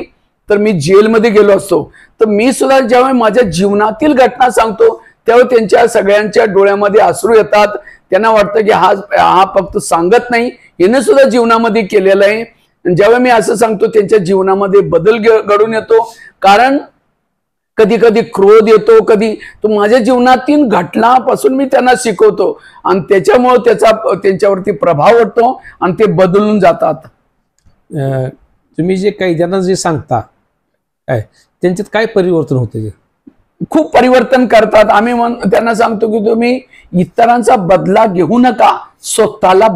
तर मी जेलमध्ये गेलो असतो. तर मी सुद्धा जेव्हा माझ्या जीवनातील घटना सांगतो तेव्हा त्यांच्या सगळ्यांच्या डोळ्यामध्ये अश्रू येतात. त्यांना वाटतं की हा फक्त सांगत नाही, याने सुद्धा जीवनामध्ये केलेलं आहे. जेव्हा मी असं सांगतो त्यांच्या जीवनामध्ये बदल घडून येतो. कारण कधी कधी क्रोध येतो, कधी तो माझ्या जीवनातील घटनापासून मी त्यांना शिकवतो आणि त्याच्यामुळे त्यांच्यावरती प्रभाव पडतो आणि ते बदलून जातात. तुम्ही जे कैद्यांना जे सांगता काय त्यांच्यात काय परिवर्तन होते? खूप परिवर्तन करतात. आम्ही त्यांना सांगतो की तुम्ही इतरांचा बदला घेऊ नका, स्वतःला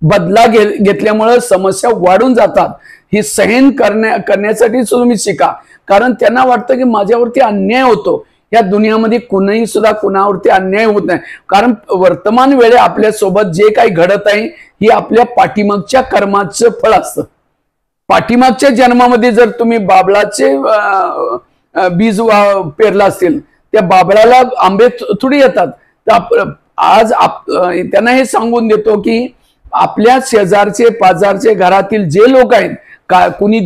बदला घेतल्यामुळे समस्या वाढून जातात. ही सहन करण्यासाठी तुम्ही शिका. कारण त्यांना वाटतं की माझ्यावरती अन्याय होतो. या दुनियामध्ये कुणीही सुद्धा कुणावरती अन्याय होत नाही. कारण वर्तमान वेळे आपल्या सोबत जे काही घडत आहे ही आपल्या पाठीमागच्या कर्माचं फळ असतं. पाठीमागच्या जन्मामध्ये जर तुम्ही बाबळाचे बीज पेरला असेल, त्या बाबळाला आंबे थोडी येतात. तर आज त्यांना हे सांगून देतो की आपल्या शेजारचे पाजारचे घरातील जे लोक आहेत, कुणी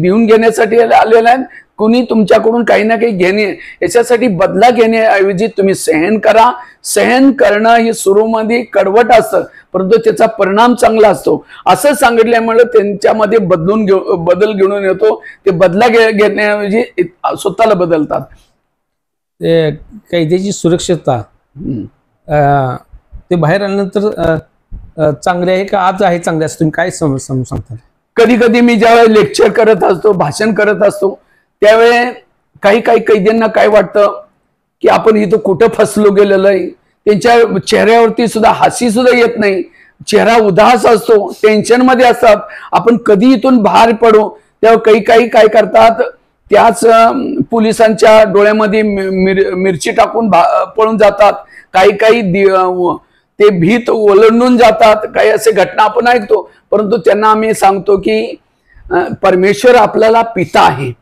देऊन घेण्यासाठी आलेले आहेत, कुणी तुमच्याकडून काही ना काही घेणे, याच्यासाठी बदला घेण्याऐवजी तुम्ही सहन करा. सहन करणं हे सुरूमध्ये कडवट असतं, परंतु त्याचा परिणाम चांगला असतो. असं सांगितल्यामुळे त्यांच्यामध्ये बदल घेऊन येतो. ते बदला घेण्याऐवजी स्वतःला बदलतात. कैद्याची सुरक्षितता ते बाहेर आल्यानंतर चांगली आहे का आज आहे चांगली असं तुम्ही काय सांगता? कधी कधी मी ज्यावेळेस लेक्चर करत असतो, भाषण करत असतो, त्यावेळे काही कैद्यांना काय वाटतं की आपण इथं कुठं फसलो गेलेलं आहे. त्यांच्या चेहऱ्यावरती सुद्धा हसी सुद्धा येत नाही, चेहरा उदास असतो, टेन्शन मध्ये असतात. आपण कधी इथून बाहेर पडू. तेव्हा काही काय करतात, त्याच पोलिसांच्या डोळ्यामध्ये मिरची टाकून पळून जातात. काही ते भीत ओलांडून जातात. काही असे घटना आपण ऐकतो. परंतु त्यांना आम्ही सांगतो की परमेश्वर आपल्याला पिता आहे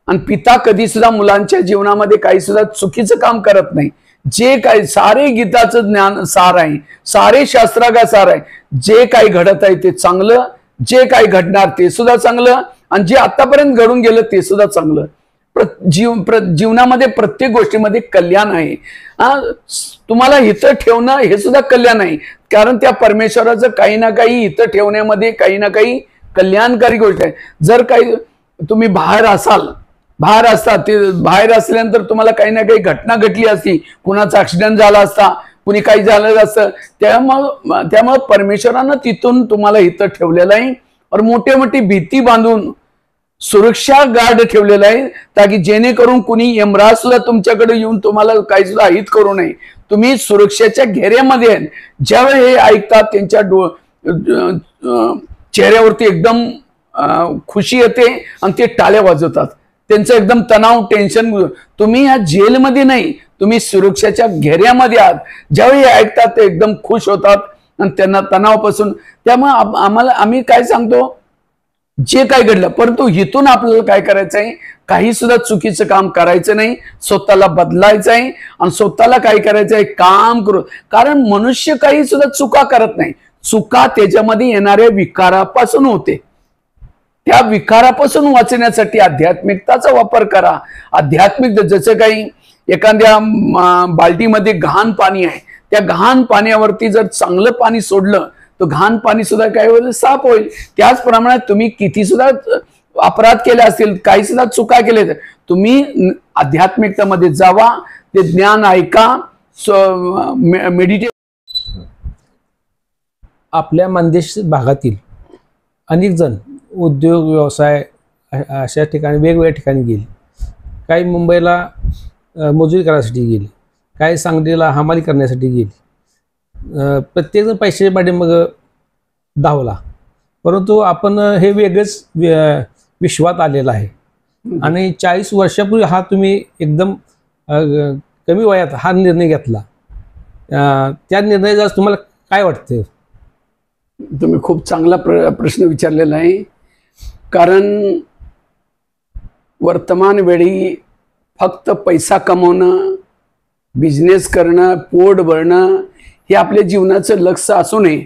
आणि पिता कधी सुद्धा मुलांच्या जीवनामध्ये काही सुद्धा चुकीचं काम करत नाही. जे काही सारे गीताचं ज्ञान सार आहे, सारे शास्त्रागा सार आहे. जे काही घडत आहे ते चांगलं, जे काही घडणार ते सुद्धा चांगलं, आणि जे आतापर्यंत घडून गेलं ते सुद्धा चांगलं. जीवनामध्ये प्रत्येक गोष्टीमध्ये कल्याण आहे. तुम्हाला हित ठेवणं हे सुद्धा कल्याण आहे, कारण त्या परमेश्वराचं काही ना काही हित ठेवण्यामध्ये काही ना काही कल्याणकारी गोष्ट आहे. जर काही तुम्ही बाहेर असता ते बाहेर असल्यानंतर तुम्हाला काही ना काही घटना घडली असती, कुणाचा ऍक्सिडेंट झाला असता, कुणी काही झालं असतं, त्यामुळे परमेश्वरानं तिथून तुम्हाला इथं ठेवलेलं आहे और मोठे मोठी भीती बांधून सुरक्षा गार्ड ठेवलेला आहे, ताकी जेणेकरून कुणी यमराज सुद्धा तुमच्याकडे येऊन तुम्हाला काही सुद्धा हित करू नये. तुम्ही सुरक्षेच्या घेऱ्यामध्ये आहे. ज्यावेळी हे ऐकतात त्यांच्या चेहऱ्यावरती एकदम खुशी येते आणि ते टाळ्या वाजवतात. त्यांचं एकदम तणाव, टेन्शन. तुम्ही या जेलमध्ये नाही, तुम्ही सुरक्षेच्या घेऱ्यामध्ये आहात. ज्यावेळी ऐकतात ते एकदम खुश होतात आणि त्यांना तणावापासून. त्यामुळे आम्ही काय सांगतो, जे काय घडलं, परंतु इथून आपल्याला काय करायचं आहे, काही सुद्धा चुकीचं काम करायचं नाही, स्वतःला बदलायचं आहे आणि स्वतःला काय करायचं आहे, काम करू. कारण मनुष्य काही सुद्धा चुका करत नाही. चुका त्याच्यामध्ये येणाऱ्या विकारापासून होते. त्या विकारापासून वाचण्यासाठी आध्यात्मिकताचा वापर करा. आध्यात्मिक, जसं काही एखाद्या बाल्टीमध्ये घाण पाणी आहे, त्या घाण पाण्यावरती जर चांगलं पाणी सोडलं तर घाण पाणी सुद्धा काय होईल, साफ होईल. त्याचप्रमाणे तुम्ही किती सुद्धा अपराध केले असतील, काही सुद्धा चुका केल्या, तुम्ही आध्यात्मिकतेमध्ये जावा, ते ज्ञान ऐका, मेडिटेट. आपल्या मानदेश भागातील अनेक जण उद्योग व्यवसाय अशा ठिकाणी वेगवेगळ्या ठिकाणी गेले. काही मुंबईला मजुरी करण्यासाठी गेले, काही सांगलीला हमाली करण्यासाठी गेले. प्रत्येकजण पैशाच्या पाठीमाग धावला. परंतु आपण हे वेगळंच विश्वात आलेलं आहे. आणि 40 वर्षापूर्वी हा तुम्ही एकदम कमी वयात हा निर्णय घेतला. त्या निर्णयाचा तुम्हाला काय वाटतं? तुम्ही खूप चांगला प्रश्न विचारलेला आहे. कारण वर्तमान वेळी फक्त पैसा कमवणं, बिझनेस करणं, पोट भरणं हे आपल्या जीवनाचं लक्ष असू नये.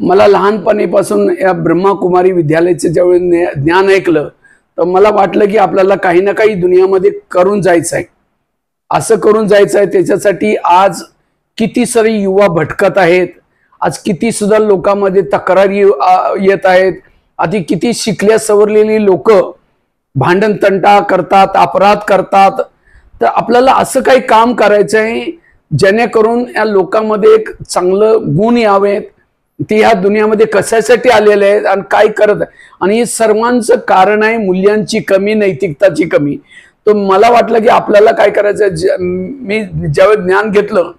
मला लहानपणीपासून या ब्रह्माकुमारी विद्यालयाचं ज्यावेळी ज्ञान ऐकलं तर मला वाटलं की आपल्याला काही ना काही दुनियामध्ये करून जायचं आहे. असं करून जायचं आहे, त्याच्यासाठी आज किती सारे युवा भटकत आहेत. आज किती सुद्धा लोकांमध्ये तक्रारी येत आहेत. आधी किती शिकल्या सवरलेली लोक भांडण तंटा करतात, अपराध करतात. तर आपल्याला असं काही काम करायचं आहे जेणेकरून या लोकांमध्ये एक चांगलं गुण यावेत. ते ह्या दुनियामध्ये कशासाठी आलेले आहेत आणि काय करत आहे. आणि हे सर्वांचं कारण आहे मूल्यांची कमी, नैतिकताची कमी. तर मला वाटलं की आपल्याला काय करायचं. मी ज्यावेळी ज्ञान घेतलं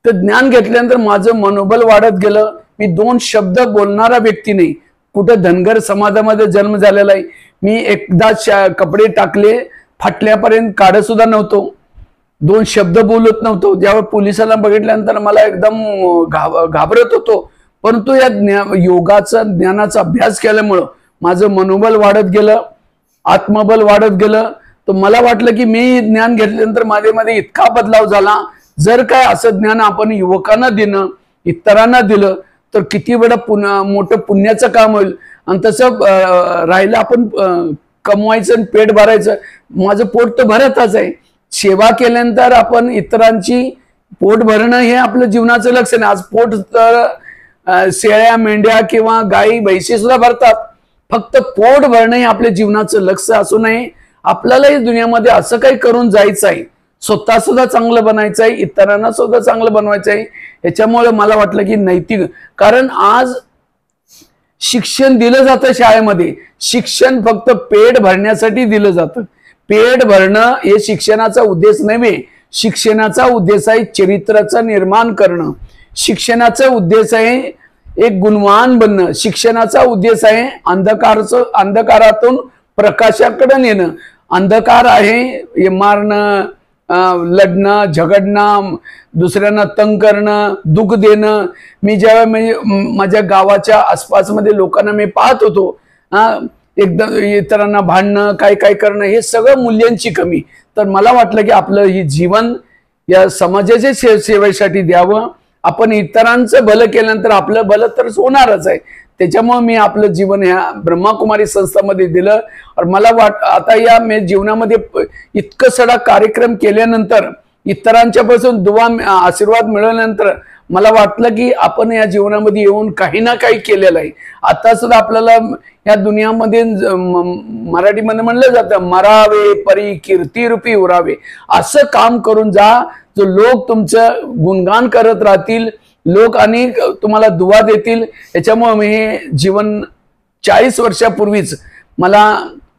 तर ज्ञान घेतल्यानंतर माझं मनोबल वाढत गेलं. मी 2 शब्द बोलणारा व्यक्ती नाही. कुठं धनगर समाजामध्ये जन्म झालेला आहे. मी एकदा कपडे टाकले फाटल्यापर्यंत काढत सुद्धा नव्हतो. 2 शब्द बोलत नव्हतो. ज्यावेळी पोलिसाला बघितल्यानंतर मला एकदम घाबरत होतो. परंतु या योगाचा, ज्ञानाचा अभ्यास केल्यामुळं माझं मनोबल वाढत गेलं, आत्मबल वाढत गेलं. तर मला वाटलं की मी ज्ञान घेतल्यानंतर माझ्यामध्ये इतका बदलाव झाला. जर काय असं ज्ञान आपण युवकांना देणं, इतरांना दिलं तर किती वेळा मोठं पुण्याचं काम होईल. आणि तसं राहिलं आपण कमवायचं आणि पेट भरायचं. माझं पोट तर भरतच आहे. सेवा केल्यानंतर आपण इतरांची पोट भरणं हे आपलं जीवनाचं लक्ष नाही. आज पोट तर शेळ्या, मेंढ्या किंवा गाई, म्हैशी सुद्धा भरतात. फक्त पोट भरणं हे आपल्या जीवनाचं लक्ष असू नये. आपल्यालाही दुनियामध्ये असं काही करून जायचं आहे, स्वतः सुद्धा चांगलं बनायचं आहे, इतरांना सुद्धा चांगलं बनवायचं आहे. याच्यामुळे मला वाटलं की नैतिक, कारण आज शिक्षण दिलं जातं शाळेमध्ये. शिक्षण फक्त पेट भरण्यासाठी दिलं जातं. पेट भरणं हे शिक्षणाचा उद्देश नव्हे. शिक्षणाचा उद्देश आहे चरित्राचं निर्माण करणं. शिक्षणाचा उद्देश आहे एक गुणवान बनणं. शिक्षणाचा उद्देश आहे अंधकारातून प्रकाशाकडे नेणं. अंधकार आहे मारणं, लढणं, झगडणं, दुसऱ्यांना तंग करणं, दुःख देणं. मी जेव्हा माझ्या गावाच्या आसपासमध्ये लोकांना मी पाहत होतो, एकदम इतरांना भांडणं, काय काय करणं, हे सगळं मूल्यांची कमी. तर मला वाटलं की आपलं हे जीवन या समाजाच्या सेवेसाठी द्यावं. आपण इतरांचं भलं केल्यानंतर आपलं भलं तर होणारच आहे. त्याच्यामुळे मी आपलं जीवन ह्या ब्रह्माकुमारी संस्थामध्ये दिलं. और मला आता या मी जीवनामध्ये इतकं सगळा कार्यक्रम केल्यानंतर, इतरांच्या पासून दुवा आशीर्वाद मिळवल्यानंतर मला वाटलं की आपण या जीवनामध्ये येऊन काही ना काही केलेलं आहे. आता सुद्धा आपल्याला या दुनियामध्ये मराठीमध्ये म्हणलं जातं, मरावे परी कीर्ती रूपी उरावे. असं काम करून जा जो लोक तुमचं गुणगान करत राहतील, लोक आणि तुम्हाला दुवा देतील. याच्यामुळे मी हे जीवन 40 वर्षापूर्वीच मला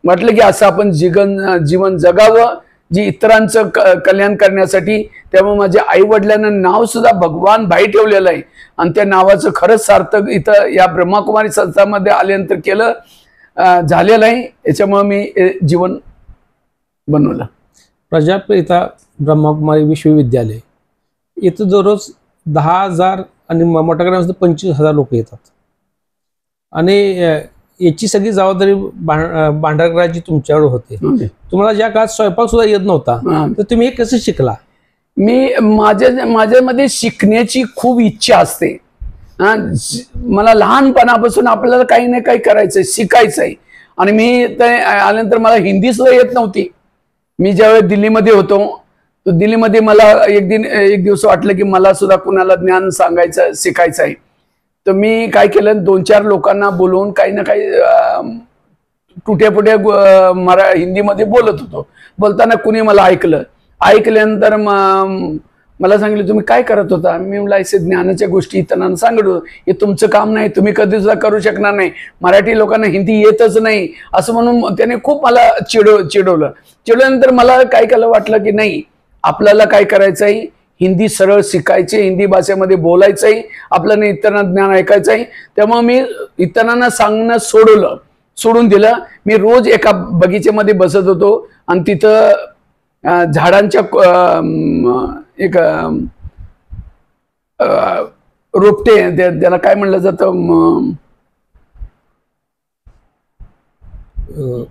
वाटलं की असं आपण जीवन जगावं जी इतरांचं कल्याण करण्यासाठी. त्यामुळे माझ्या आई वडिलांना नाव सुद्धा भगवान भाई ठेवलेलं आहे आणि त्या नावाचं खरंच सार्थक इथं या ब्रह्माकुमारी संस्थामध्ये आल्यानंतर केलं झालेलं आहे. याच्यामुळे मी जीवन बनवलं. प्रजापिता ब्रह्माकुमारी विश्वविद्यालय इथं दररोज 10,000 आणि मोठ्या ग्रामात 25,000 लोक येतात. आणि याची सगळी जबाबदारी भांडारगराची तुमच्यावर होते. तुम्हाला ज्या काळात स्वयंपाक सुद्धा येत नव्हता, तर तुम्ही हे कसं शिकला? माझ्यामध्ये शिकण्याची खूप इच्छा असते. मला लहानपणापासून आपल्याला काही ना काही करायचंय, शिकायचंय. आणि मी ते आल्यानंतर मला हिंदी सुद्धा येत नव्हती. मी ज्यावेळेस दिल्लीमध्ये होतो, तर दिल्लीमध्ये मला एक दिवस वाटलं की मला सुद्धा कुणाला ज्ञान सांगायचं, शिकायचं आहे. तर मी काय केलं, 2-4 लोकांना बोलवून काही ना काही तुट्या-फुट्या हिंदीमध्ये बोलत होतो. बोलताना कुणी मला ऐकल्यानंतर मला सांगितलं, तुम्ही काय करत होता? मी म्हणलं, असे ज्ञानाच्या गोष्टी इतरांना सांगत होतो. हे तुमचं काम नाही, तुम्ही कधी सुद्धा करू शकणार नाही, मराठी लोकांना हिंदी येतच नाही असं म्हणून त्याने खूप मला चिडवल्यानंतर मला काय केलं, वाटलं की नाही, आपल्याला काय करायचं आहे, हिंदी सरळ शिकायचे, हिंदी भाषेमध्ये बोलायचं आहे, आपल्याला इतरांना ज्ञान ऐकायचं आहे. त्यामुळे मी इतरांना सांगणं सोडून दिलं. मी रोज एका बगीचेमध्ये बसत होतो आणि तिथं झाडांच्या एक रोपटे, त्याला काय म्हणलं जातं,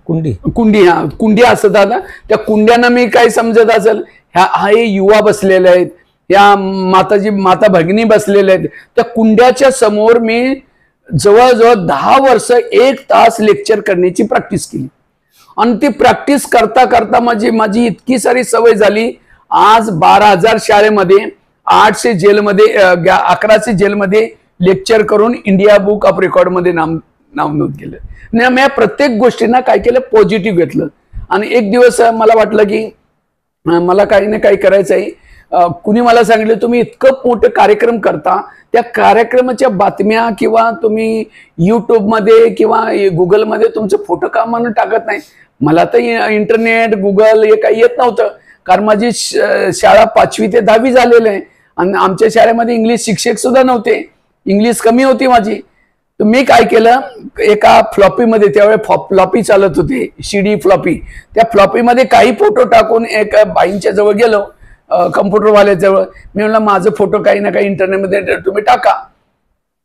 कुंडी असतात ना, त्या कुंड्यांना मी काय समजत असेल, हे युवा बसलेले आहेत, या माता भगिनी बसलेल्या आहेत. त्या कुंड्याच्या समोर मी जवळजवळ 10 वर्ष 1 तास लेक्चर करण्याची प्रॅक्टिस केली. आणि ती प्रॅक्टिस करता करता माझी इतकी सारी सवय झाली. आज 12,000 शाळेमध्ये, 800 जेलमध्ये, 1100 जेलमध्ये लेक्चर करून इंडिया बुक ऑफ रेकॉर्ड मध्ये नाव नोंद केलं. मी प्रत्येक गोष्टींना काय केलं, पॉझिटिव्ह घेतलं. आणि एक दिवस मला वाटलं की मला काही ना काही करायचं आहे. कुणी मला सांगितलं, तुम्ही इतकं मोठं कार्यक्रम करता, त्या कार्यक्रमाच्या बातम्या किंवा तुम्ही युट्यूबमध्ये किंवा गुगलमध्ये तुमचे फोटो का म्हणून टाकत नाही? मला तर इंटरनेट, गुगल हे काही येत नव्हतं, कारण माझी शाळा 5वी ते 10वी झालेली आहे. आणि आमच्या शाळेमध्ये इंग्लिश शिक्षक सुद्धा नव्हते, इंग्लिश कमी होती माझी. तर मी काय केलं, एका फ्लॉपीमध्ये, त्यावेळेस फ्लॉपी चालत होते, CD फ्लॉपी, त्या फ्लॉपीमध्ये काही फोटो टाकून एक बाईंच्या जवळ गेलो, कम्प्युटरवाल्याजवळ. मी म्हणलं, माझं फोटो काही ना काही इंटरनेटमध्ये तुम्ही टाका.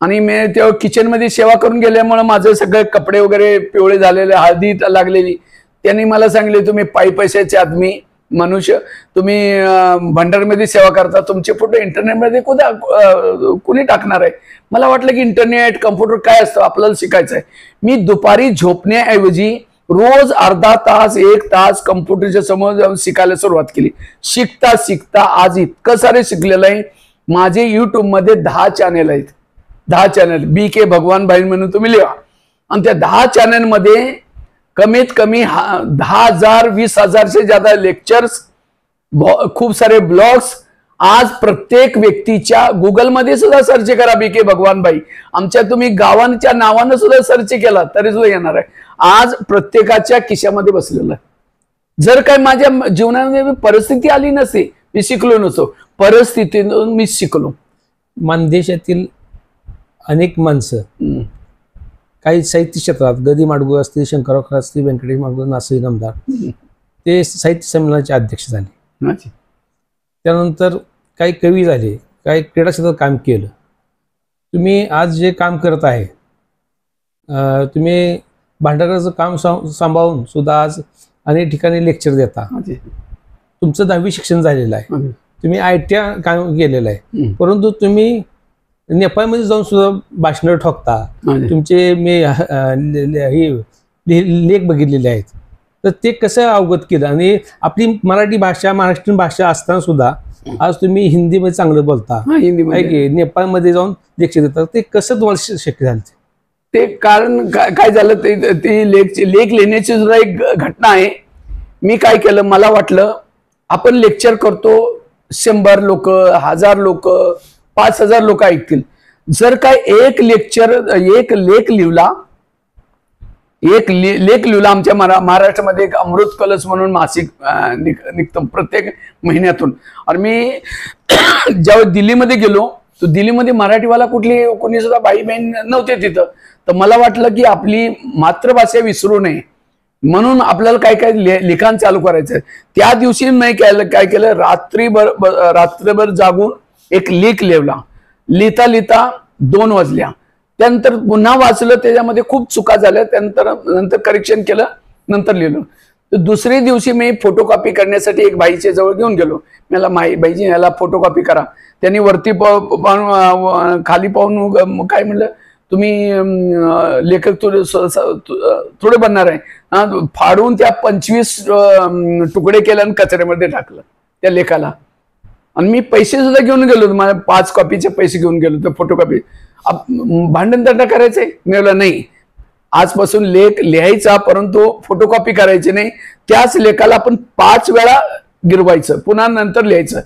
आणि मी तेव्हा किचनमध्ये सेवा करून गेल्यामुळे माझे सगळे कपडे वगैरे पिवळे झालेले, हळदी लागलेली. त्यांनी मला सांगितले, तुम्ही पैशाचे आदमी मनुष्य, तुम्ही भंडारमध्ये सेवा करता, तुमचे फोटो इंटरनेटमध्ये कुणी टाकणार आहे? मला वाटलं की इंटरनेट, कम्प्युटर काय असतं, आपल्याला शिकायचं आहे. मी दुपारी झोपण्याऐवजी रोज अर्धा तास, 1 तास कम्प्युटरच्या समोर जाऊन शिकायला सुरुवात केली. शिकता शिकता आज इतकं सारे शिकलेलं आहे. माझे युट्यूबमध्ये 10 चॅनेल आहेत, 10 चॅनेल, BK भगवान भाई म्हणून तुम्ही लिहा. आणि त्या 10 चॅनेलमध्ये कमीत कमी 10,000 20,000 से ज्यादा लेक्चर्स, खूप सारे ब्लॉग्स. आज प्रत्येक व्यक्तीच्या गुगलमध्ये सुद्धा सर्च करा BK भगवान भाई, आमच्या तुम्ही गावांच्या नावानं सुद्धा सर्च केला तरी सुद्धा येणार आहे. आज प्रत्येकाच्या खिशामध्ये बसलेलं आहे. जर काय माझ्या जीवनामध्ये परिस्थिती आली नसती, मी शिकलो नसतो, परिस्थितीतून मी शिकलो. मानदेशातील अनेक माणसं काही साहित्य क्षेत्रात, गदी माडगुळ असतील, शंकरराव असतील, व्यंकटेश माडगुळ, नासir इनामदार, ते साहित्य संमेलनाचे अध्यक्ष झाले. त्यानंतर काही कवी झाले, काही क्रीडा क्षेत्रात काम केलं. तुम्ही आज जे काम करत आहे, तुम्ही भांडाराचं काम सांभाळून सुद्धा आज अनेक ठिकाणी लेक्चर देता. तुमचं 10वी शिक्षण झालेलं आहे, तुम्ही ITI काम केलेलं आहे, परंतु तुम्ही नेपाळमध्ये जाऊन सुद्धा भाषणं ठोकता. तुमचे मी लेख बघितलेले आहेत. तर ते कसं अवगत केलं आणि आपली मराठी भाषा महाराष्ट्रीयन भाषा असताना सुद्धा आज तुम्ही हिंदीमध्ये चांगलं बोलता, नेपाळमध्ये जाऊन लेक्चर देता, ते कसं तुम्हाला शक्य झालं? ते कारण काय झालं, ते लेख लिहिण्याची सुद्धा एक घटना आहे. मी काय केलं, मला वाटलं आपण लेक्चर करतो, 100 लोक, 1000 लोक, 5000 लोक ऐकतील. जर काय एक लेख लिहिला, आमच्या महाराष्ट्रामध्ये एक अमृत कलश म्हणून मासिक निघतं प्रत्येक महिन्यातून. आणि मी ज्यावेळी दिल्लीमध्ये गेलो, तो दिल्लीमध्ये मराठीवाला कोणी सुद्धा बाई बहीण नव्हते तिथं. तर मला वाटलं की आपली मातृभाषा विसरू नये म्हणून आपल्याला काय लिखाण चालू करायचं. त्या दिवशी मी काय केलं, रात्रभर जागून एक लेख लिहिता 2 वाजल्या. त्यानंतर पुन्हा वाचलं, त्याच्यामध्ये खूप चुका झाल्या, नंतर करेक्शन केलं, नंतर लिहिलं. तर दुसऱ्या दिवशी मी फोटोकॉपी करण्यासाठी एक बाईच्या जवळ घेऊन गेलो. मला बाईजी याला फोटोकॉपी करा. त्यांनी वरती खाली पाहून काय म्हणलं, तुम्ही लेखक थोडे बनणार आहे. फाडून त्या 25 तुकडे केले आणि कचऱ्यामध्ये टाकलं त्या लेखाला. आणि मी पैसे सुद्धा घेऊन गेलो, माझ्या 5 कॉपीचे पैसे घेऊन गेलो. तर फोटोकॉपी भांडण तंटा करायचंय, मी बोलला नाही, आजपासून लेख लिहायचा परंतु फोटोकॉपी करायची नाही. त्याच लेखाला आपण 5 वेळा गिरवायचं, पुन्हा नंतर लिहायचं.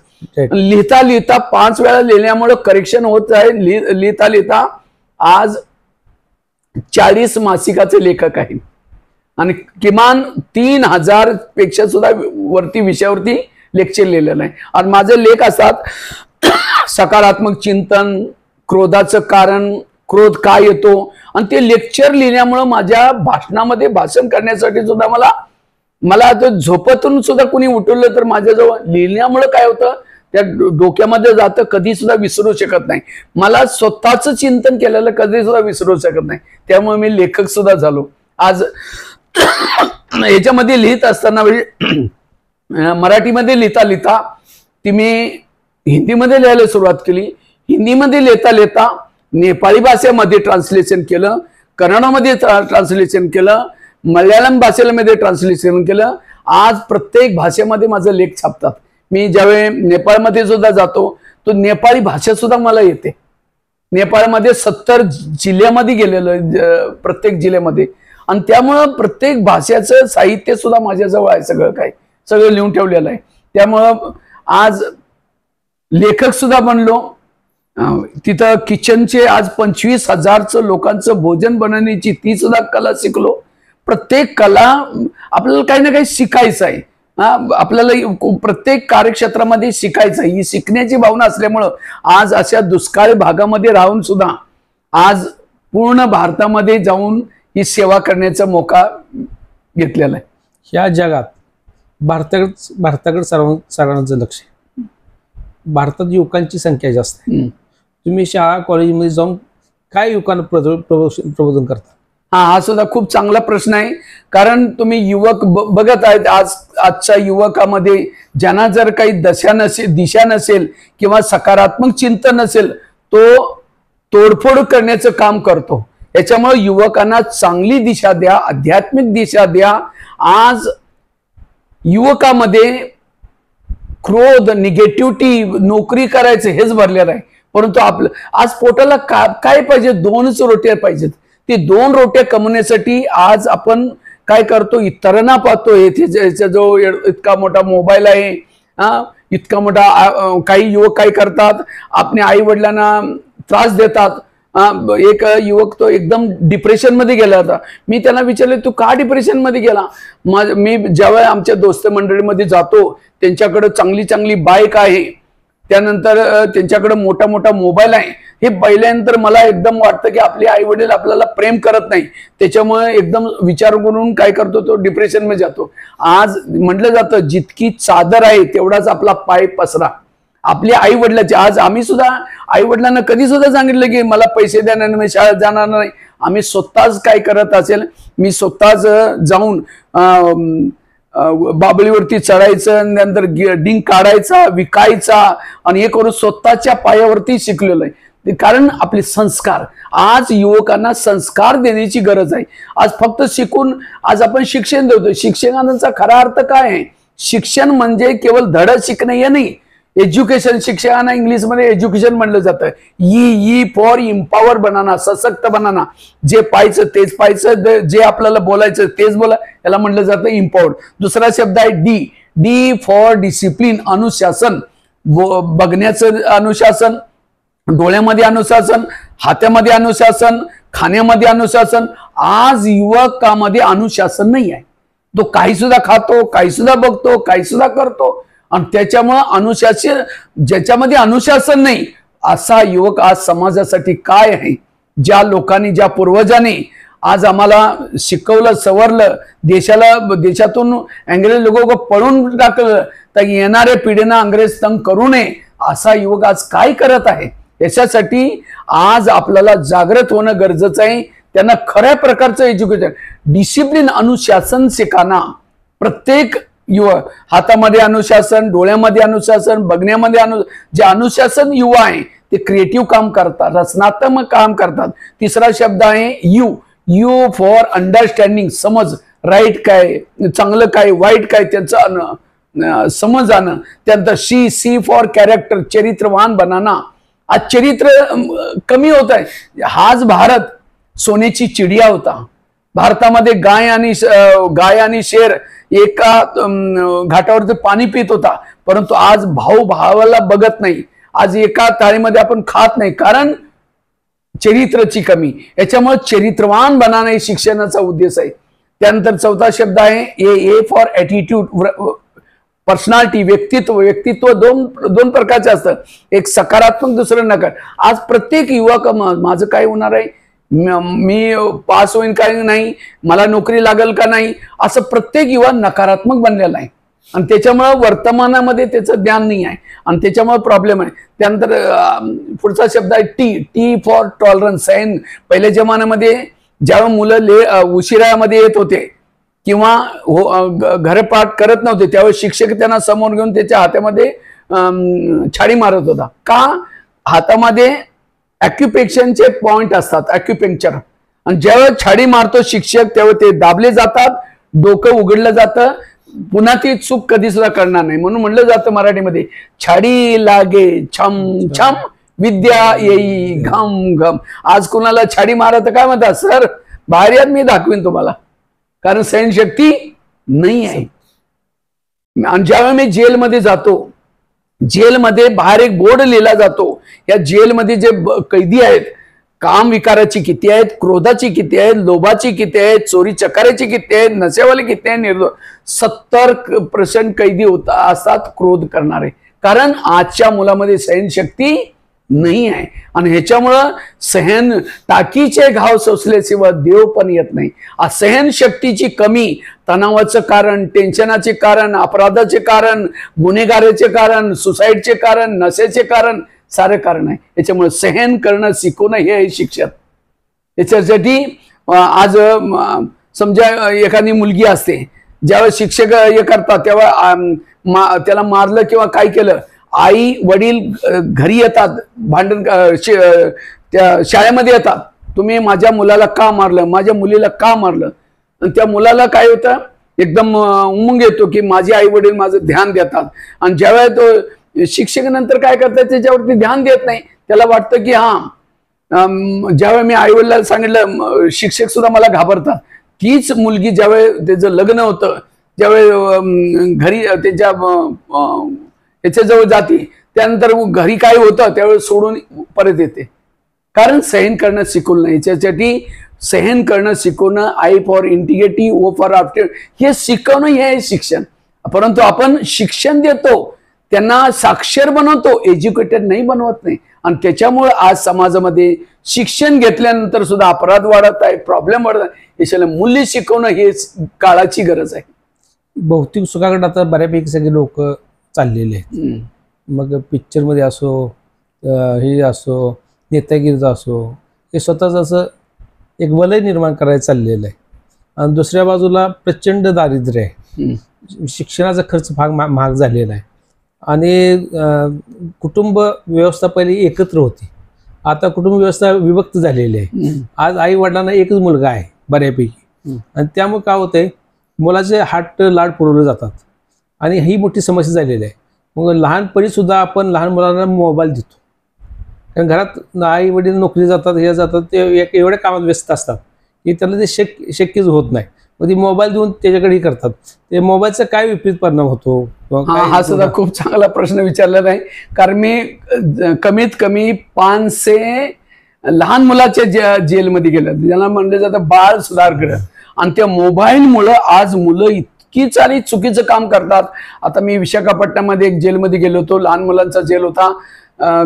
लिहिता 5 वेळा लिहिल्यामुळे करेक्शन होत आहे. लिहिता आज 40 मासिकाचे लेखक आहेत आणि किमान 3000 पेक्षा सुद्धा वरती विषयावरती लेक्चर लिहिलेलं आहे. आणि माझे लेख असतात सकारात्मक चिंतन, क्रोधाचं कारण, क्रोध का येतो. आणि ते लेक्चर लिहिण्यामुळे माझ्या भाषणामध्ये भाषण करण्यासाठी सुद्धा मला आता झोपेतून सुद्धा कोणी उठवलं तर माझ्याजवळ लिहिण्यामुळे काय होतं, त्या डोक्यामध्ये जातं, कधी सुद्धा विसरू शकत नाही. मला स्वतःच चिंतन केलेलं कधी सुद्धा विसरू शकत नाही. त्यामुळे मी लेखक सुद्धा झालो. आज याच्यामध्ये लिहित असताना मराठीमध्ये लिहिता ती मी हिंदीमध्ये लिहायला सुरुवात केली. हिंदीमध्ये लिहिता नेपाळी भाषेमध्ये ट्रान्सलेशन केलं, कन्नडमध्ये ट्रान्सलेशन केलं, मल्याळम भाषेमध्ये ट्रान्सलेशन केलं. आज प्रत्येक भाषेमध्ये माझं लेख छापतात. मी ज्यावेळी नेपाळमध्ये सुद्धा जातो तो नेपाळी भाषा सुद्धा मला येते. नेपाळमध्ये 70 जिल्ह्यामध्ये गेलेलं, प्रत्येक जिल्ह्यामध्ये. आणि त्यामुळं प्रत्येक भाषेचं साहित्य सुद्धा माझ्याजवळ आहे. सगळं लिहून ठेवलेलं आहे. त्यामुळं आज लेखक सुद्धा बनलो. तिथं किचनचे आज 25,000 लोकांचं भोजन बनवण्याची ती सुद्धा कला शिकलो. प्रत्येक कला आपल्याला काही ना काही शिकायचं आहे. आपल्याला प्रत्येक कार्यक्षेत्रामध्ये शिकायचं, ही शिकण्याची भावना असल्यामुळं आज अशा दुष्काळी भागामध्ये राहून सुद्धा आज पूर्ण भारतामध्ये जाऊन ही सेवा करण्याचा मौका घेतलेला आहे. ह्या जगात भारताकडे सर्वांचं लक्ष आहे. भारतात युवकांची संख्या जास्त आहे. तुम्ही शाळा कॉलेजमध्ये जाऊन काय युवकांना प्रबोधन करता? हा सुद्धा खूप चांगला प्रश्न आहे. कारण तुम्ही युवक बघत आहेत, आजच्या युवकामध्ये ज्यांना जर काही दिशा नसेल किंवा सकारात्मक चिंतन नसेल, तो तोडफोड करण्याचं काम करतो. याच्यामुळे युवकांना चांगली दिशा द्या, आध्यात्मिक दिशा द्या. आज युवकामध्ये क्रोध, निगेटिव्हिटी, नोकरी करायचं हेच भरलेलं आहे. परंतु आपलं आज पोटाला काय पाहिजे, 2च रोट्या पाहिजेत. ते 2 रोट्या कमवण्यासाठी आज आपण काय करतो, इतरांना पाहतो. याचा जो इतका मोठा मोबाईल आहे, इतका मोठा, काही युवक काय करतात, आपल्या आई वडिलांना त्रास देतात. एक युवक तो एकदम डिप्रेशन मध्ये गेला होता. मी त्यांना विचारले, तू का डिप्रेशन मध्ये गेला? मी ज्यावेळी आमच्या दोस्त मंडळीमध्ये जातो, त्यांच्याकडे चांगली बाईक आहे, त्यानंतर त्यांच्याकडे मोठा मोबाईल आहे. हे पाहिल्यानंतर मला एकदम वाटतं की आपले आई वडील आपल्याला प्रेम करत नाही. त्याच्यामुळे एकदम विचार करून काय करतो, तो डिप्रेशन मध्ये जातो. आज म्हटलं जातं, जितकी चादर आहे तेवढाच आपला पाय पसरा. आपल्या आई वडिलांचे, आज आम्ही सुद्धा आई वडिलांना कधी सुद्धा सांगितलं की मला पैसे देणार नाही, शाळेत जाणार नाही. आम्ही स्वतःच काय करत असेल, मी स्वतःच जाऊन बाबळीवरती चढायचं, नंतर डिंग काढायचा, विकायचा आणि हे करून स्वतःच्या पायावरती शिकलेलो आहे. कारण आपले संस्कार, आज युवकांना संस्कार देण्याची गरज आहे. आज फक्त शिकून आज आपण शिक्षण देतो. शिक्षणाचा खरा अर्थ काय आहे? शिक्षण म्हणजे केवळ धड शिकणे हे नाही. एज्युकेशन, शिक्षकांना इंग्लिशमध्ये एज्युकेशन म्हणलं जातं. ई फॉर इम्पॉवर बनाना, सशक्त बनाना. जे पाहायचं तेच पाहायचं, जे आपल्याला बोलायचं तेच बोला, याला म्हणलं जातं इम्पॉवर. दुसरा शब्द आहे डी फॉर डिसिप्लिन, अनुशासन. बघण्याचं अनुशासन, डोळ्यामध्ये अनुशासन, हातामध्ये अनुशासन, खाण्यामध्ये अनुशासन. आज युवकामध्ये अनुशासन नाही आहे. तो काही सुद्धा खातो, काही सुद्धा बघतो, काही सुद्धा करतो आणि त्याच्यामुळे अनुशासन, ज्याच्यामध्ये अनुशासन नाही असा युवक आज समाजासाठी काय आहे? ज्या लोकांनी, ज्या पूर्वजांनी आज आम्हाला शिकवलं, सवरलं, देशातून इंग्रज लोक पळून टाकलं, तर येणाऱ्या पिढीनं इंग्रज तंग करू नये असा युवक आज काय करत आहे? याच्यासाठी आज आपल्याला जागृत होणं गरजेचं आहे. त्यांना खऱ्या प्रकारचं एज्युकेशन, डिसिप्लिन, अनुशासन शिकाना. प्रत्येक युवक हातामध्ये अनुशासन, डोळ्यामध्ये अनुशासन, बघण्यामध्ये जे अनुशासन युवा आहे ते क्रिएटिव्ह काम करतात, रचनात्मक काम करतात. तिसरा शब्द आहे यू फॉर अंडरस्टँडिंग, समज. राईट काय, चांगलं काय, वाईट काय, त्यांचं समज आणणं. त्यानंतर सी फॉर कॅरेक्टर, चरित्रवान बनाना. आज चरित्र कमी होत आहे. हाच भारत सोन्याची चिडिया होता. भारतामध्ये गाय आणि शेर एका घाटावरती पाणी पित होता, परंतु आज भाऊ भावाला बघत नाही. आज एका थाळीमध्ये आपण खात नाही, कारण चरित्राची कमी. याच्यामुळे चरित्रवान बनाना हे शिक्षणाचा उद्देश आहे. त्यानंतर चौथा शब्द आहे ए फॉर ॲटिट्यूड, पर्सनॅलिटी, व्यक्तित्व दोन प्रकारचे असतं. एक सकारात्मक, दुसरं नकार. आज प्रत्येक युवक माझं काय होणार आहे, मी पास होईन काय नाही, मला नोकरी लागेल का नाही, असं प्रत्येक युवा नकारात्मक बनलेला आहे आणि त्याच्यामुळे वर्तमानामध्ये त्याचं ज्ञान नाही आहे आणि त्याच्यामुळे प्रॉब्लेम आहे. त्यानंतर पुढचा शब्द आहे टी फॉर टॉलरन्स. पहिल्या जमान्यामध्ये ज्यावेळी मुलं उशिरामध्ये येत होते किंवा घरपाठ करत नव्हते, त्यावेळी शिक्षक त्यांना समोर घेऊन त्याच्या हातामध्ये छाडी मारत होता. का? हातामध्ये ॲक्युपेक्शनचे पॉइंट असतात, ॲक्युपेंक्चर. आणि ज्यावेळेस छाडी मारतो शिक्षक, त्यावेळी ते दाबले जातात, डोकं उघडलं जातं, पुन्हा ती चूक कधी सुद्धा करणार नाही. म्हणून म्हणलं जातं मराठीमध्ये, छाडी लागे छम छम, विद्या येई घम घम. आज कुणाला छाडी मारत काय म्हणतात, सर बाहेर यात, मी दाखवीन तुम्हाला, कारण सहनशक्ती नाही आहे. आणि ज्यावेळी मी जेलमध्ये जातो, जेलमध्ये बाहेर एक बोर्ड लिहिला जातो. या जेलमध्ये जे कैदी आहेत, काम विकाराची किती आहेत, क्रोधाची किती आहेत, लोभाची किती आहेत, चोरी चकाऱ्याची किती आहेत, नशेवाले किती आहेत, 70% कैदी असतात क्रोध करणारे. कारण आजच्या मुलामध्ये सहनशक्ती नाही आहे आणि ह्याच्यामुळं टाकीचे घाव सोसल्याशिवाय देव पण येत नाही. सहनशक्तीची कमी तणावाचं कारण, टेन्शनाचे कारण, अपराधाचे कारण, गुन्हेगाराचे कारण, सुसाईडचे कारण, नशेचे कारण, सारे कारण आहे. याच्यामुळे सहन करणं शिकवणं हे आहे शिक्षण. याच्यासाठी आज समजा एखादी मुलगी असते, ज्यावेळेस शिक्षक हे करतात तेव्हा त्याला मारलं किंवा काय केलं, आई वडील घरी येतात, भांडण त्या शाळेमध्ये येतात, तुम्ही माझ्या मुलाला का मारलं, माझ्या मुलीला का मारलं. आणि त्या मुलाला काय होतं, एकदम उमंग येतो की माझे आई वडील माझं ध्यान देतात. आणि ज्यावेळेस तो शिक्षक नंतर काय करतात, त्याच्यावरती ध्यान देत नाही. त्याला वाटतं की ज्यावेळेस मी आई वडिलांना सांगितलं, शिक्षक सुद्धा मला घाबरतात. तीच मुलगी ज्यावेळेस त्याचं लग्न होतं, ज्यावेळेस घरी त्याच्याजवळ जाते, त्यानंतर घरी काय होतं त्यावेळेस सोडून परत येते, कारण सहन करणं शिकवलं नाही. याच्यासाठी सहन करणं शिकवणं, I for integrity, O for after, हे शिकवणं हे आहे शिक्षण. परंतु आपण शिक्षण देतो, त्यांना साक्षर बनवतो, एज्युकेटेड नाही बनवत नाही. आणि त्याच्यामुळे आज समाजामध्ये शिक्षण घेतल्यानंतर सुद्धा अपराध वाढत आहे, प्रॉब्लेम वाढत आहे. याच्याला मूल्य शिकवणं हे काळाची गरज आहे. भौतिक सुखाकडे आता बऱ्यापैकी सगळे लोक चाललेले आहेत. मग पिक्चरमध्ये असो, हे असो, नेतागिरीचं असो, हे स्वतःच असं एक वलय निर्माण करायचं चाललेलं आहे आणि दुसऱ्या बाजूला प्रचंड दारिद्र्य आहे. शिक्षणाचा खर्च महाग झालेला आहे आणि कुटुंब व्यवस्था पहिली एकत्र होती, आता कुटुंब व्यवस्था विभक्त झालेली आहे. आज आई वडिलांना एकच मुलगा आहे बऱ्यापैकी आणि त्यामुळे काय होतंय, मुलाचे हाट लाड पुरवले जातात आणि ही मोठी समस्या झालेली आहे. मग लहानपणी सुद्धा आपण लहान मुलांना मोबाईल देतो, कारण घरात आई वडील नोकरी जातात, हे जातात, ते एवढ्या कामात व्यस्त असतात की त्यांना ते शक्यच होत नाही. मग ती मोबाईल देऊन त्याच्याकडे करतात. ते मोबाईलचा काय विपरीत परिणाम होतो? हा सुद्धा खूप चांगला प्रश्न विचारला नाही, कारण मी कमीत कमी 500 लहान मुलाच्या जेलमध्ये गेलं, ज्याला म्हणलं जातं बाळ सुधारगृह. आणि त्या मोबाईलमुळं आज मुलं इतकी सारी चुकीचं काम करतात. आता मी विशाखापट्टणमध्ये एक जेलमध्ये गेलो होतो, लहान मुलांचा जेल होता.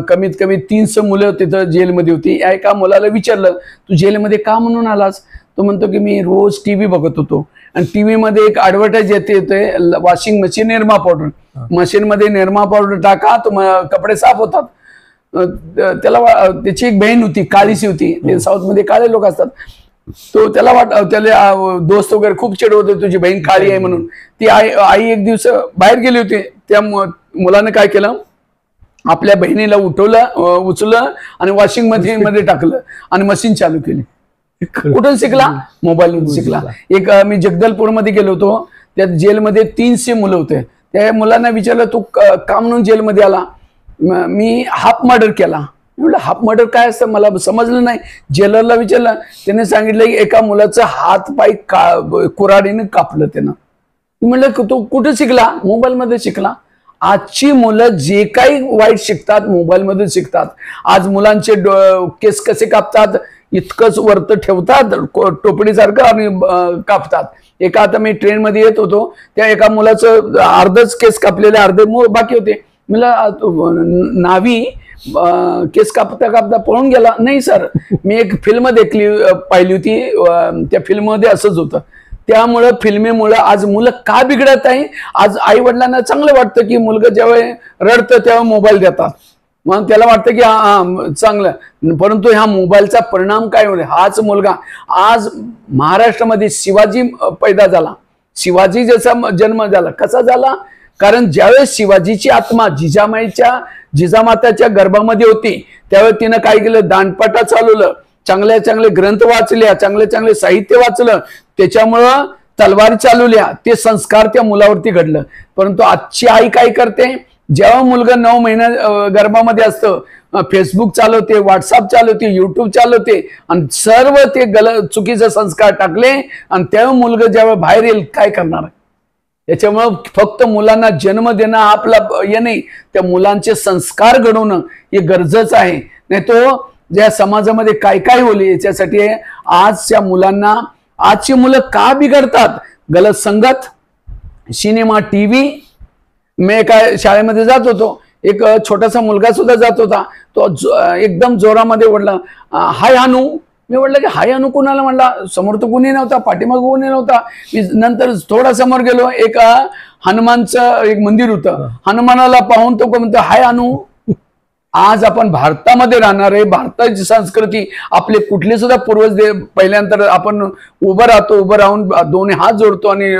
कमीत कमी 300 मुलं तिथं जेलमध्ये होती. एका मुलाला विचारलं, तू जेलमध्ये का म्हणून आलास? तो म्हणतो की मी रोज टीव्ही बघत होतो आणि टीव्ही मध्ये एक ऍडव्हर्टाईज येते, washing machine Nirma powder, machine मध्ये निरमा पावडर टाका तो कपडे साफ होतात. त्याला त्याची एक बहीण होती, काळीशी होती, साऊथ मध्ये काळे लोक असतात. तो त्याला दोस्त वगैरे खूप चिडवत होते, तुझी बहीण काळी आहे म्हणून. ती आई एक दिवस बाहेर गेली होती, त्या मुलाने काय केलं, आपल्या बहिणीला उचललं आणि वॉशिंग मशीन मध्ये टाकलं आणि मशीन चालू केली. कुठून शिकला? मोबाईल मधून शिकला. एक मी जगदलपूरमध्ये गेलो होतो, त्या जेलमध्ये 300 मुलं होते. त्या मुलांना विचारलं, तू का म्हणून जेलमध्ये आला? मी हाफ मर्डर केला. म्हटलं हाफ मर्डर काय असतं मला समजलं नाही. जेलरला विचारलं, त्याने सांगितलं की एका मुलाचं हात पाय कुऱ्हाडीने कापलं त्यानं. म्हणलं तू कुठं शिकला? मोबाईलमध्ये शिकला. आजची मुलं जे काही वाईट शिकतात मोबाईलमधून शिकतात. आज मुलांचे केस कसे कापतात, इतकंच वरत ठेवतात टोपडीसारखं आणि कापतात. एका आता मी ट्रेनमध्ये येत होतो, त्या एका मुलाचं अर्धच केस कापलेले, अर्धे बाकी होते. मला नावी केस कापता कापता पळून गेला. नाही सर, मी एक फिल्म पाहिली होती, त्या फिल्ममध्ये असंच होतं. त्यामुळं फिल्मीमुळं आज मुलं का बिघडत आहे? आज आई वडिलांना चांगलं वाटतं की मुलगा जेव्हा रडतं तेव्हा मोबाईल देतात, मग त्याला वाटतं की हा चांगलं, परंतु ह्या मोबाईलचा परिणाम काय होईल? हाच मुलगा आज महाराष्ट्रामध्ये शिवाजी पैदा झाला. शिवाजी जसा जन्म झाला, कसा झाला? कारण ज्यावेळेस शिवाजीची आत्मा जिजामाताच्या गर्भामध्ये होती, त्यावेळेस तिनं काय केलं, दांडपाटा चालवलं, चांगल्या चांगले ग्रंथ वाचल्या, चांगले चांगले साहित्य वाचलं, त्याच्यामुळं तलवारी चालवल्या. ते संस्कार त्या मुलावरती घडलं. परंतु आजची आई काय करते, जेव्हा मुलगा 9 महिना गर्भामध्ये असतं, फेसबुक चालवते, व्हॉट्सअप चालवते, युट्यूब चालवते आणि सर्व ते चुकीचे संस्कार टाकले. आणि तेव्हा मुलगा जेव्हा बाहेर येईल काय करणार? याच्यामुळं फक्त मुलांना जन्म देणं आपला हे नाही, त्या मुलांचे संस्कार घडवणं हे गरजेचं आहे. नाही तो ज्या समाजामध्ये काय काय होईल याच्यासाठी आजच्या मुलांना, आजची मुलं का बिघडतात? गलत संगत, सिनेमा, टीव्ही. मी एका शाळेमध्ये जात होतो, एक छोटासा मुलगा सुद्धा जात होता, तो एकदम जोरामध्ये ओरडला, हाय हानू. मी म्हटलं की हाय हानू कुणाला? म्हणला समोर तर कोणी नव्हता, पाठीमाग कोणी नव्हता. मी नंतर थोडा समोर गेलो, एक हनुमानचं एक मंदिर होतं, हनुमानाला पाहून तो म्हणतो हाय हानू. आज आपण भारतामध्ये राहणार आहे, भारताची संस्कृती, आपले कुठले सुद्धा पूर्वज पहिल्यांतर आपण उभं राहतो, उभं राहून दोन्ही हात जोडतो आणि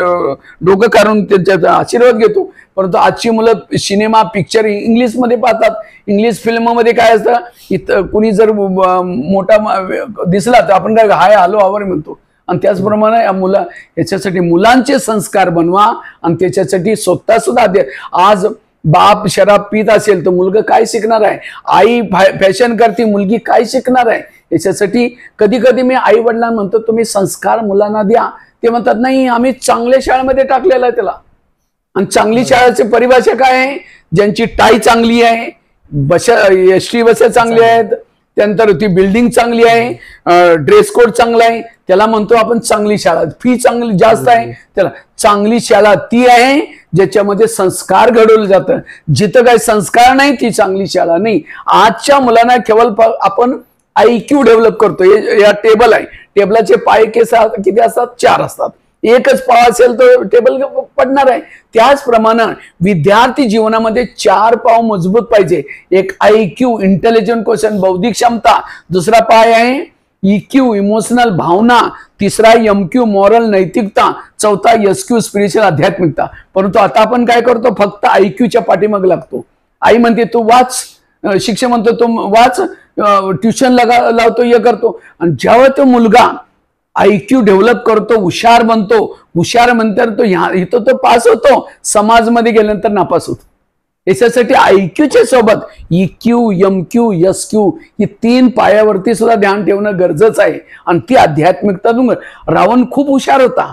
डोकं काढून त्यांचा आशीर्वाद घेतो. परंतु आजची मुलं सिनेमा, पिक्चर इंग्लिशमध्ये पाहतात. इंग्लिश फिल्ममध्ये काय असतं, इथं कुणी जर मोठा दिसला तर आपण काय हाय हॅलो आवर म्हणतो. आणि त्याचप्रमाणे याच्यासाठी मुलांचे संस्कार बनवा आणि त्याच्यासाठी स्वतः सुद्धा आज बाप शराब पित असेल तर मुलगा काय शिकणार आहे? आई फॅशन करते, मुलगी काय शिकणार आहे? याच्यासाठी कधी कधी मी आई वडिलांना म्हणतो, तुम्ही संस्कार मुलांना द्या. ते म्हणतात नाही, आम्ही चांगल्या शाळेमध्ये टाकलेला आहे त्याला. आणि चांगली शाळेची परिभाषा काय आहे? ज्यांची टाय चांगली आहे, एसटी बसेस चांगली आहेत, त्यानंतर ती बिल्डिंग चांगली आहे, ड्रेस कोड चांगला आहे, त्याला म्हणतो आपण चांगली शाळा. फी चांगली जास्त आहे, त्याला चांगली शाळा ती आहे ज्याच्यामध्ये संस्कार घडवलं जातं. जिथं काही संस्कार नाही ती चांगली शाळा नाही. आजच्या मुलांना केवळ आपण IQ डेव्हलप करतो. या टेबल आहे, टेबलाचे पाय किती असतात? 4 असतात. एकच पाव असेल तर टेबल पडणार आहे. त्याचप्रमाणे विद्यार्थी जीवनामध्ये 4 पाव मजबूत पाहिजे. एक IQ इंटेलिजंट क्वेश्चन, बौद्धिक क्षमता. दुसरा पाय आहे EQ इमोशनल भावना, तिसरा MQ मॉरल नैतिकता, चौथा SQ स्पिरिच्युअल आध्यात्मिकता. परंतु आता आपण काय करतो, फक्त IQ पाठीमागे लागतो. आई म्हणते तू वाच, शिक्षक म्हणतो तू वाच, ट्युशन लावतो, हे करतो. आणि जेव्हा तो मुलगा IQ डेव्हलप करतो, हुशार बनतो, हुशार म्हणतात तो इथं तो पास होतो, समाजमध्ये गेल्यानंतर नापास होतो. याच्यासाठी IQच्या सोबत EQ MQ SQ ही 3 पायावरती सुद्धा ध्यान ठेवणं गरजेचं आहे. आणि ती आध्यात्मिकता. रावण खूप हुशार होता,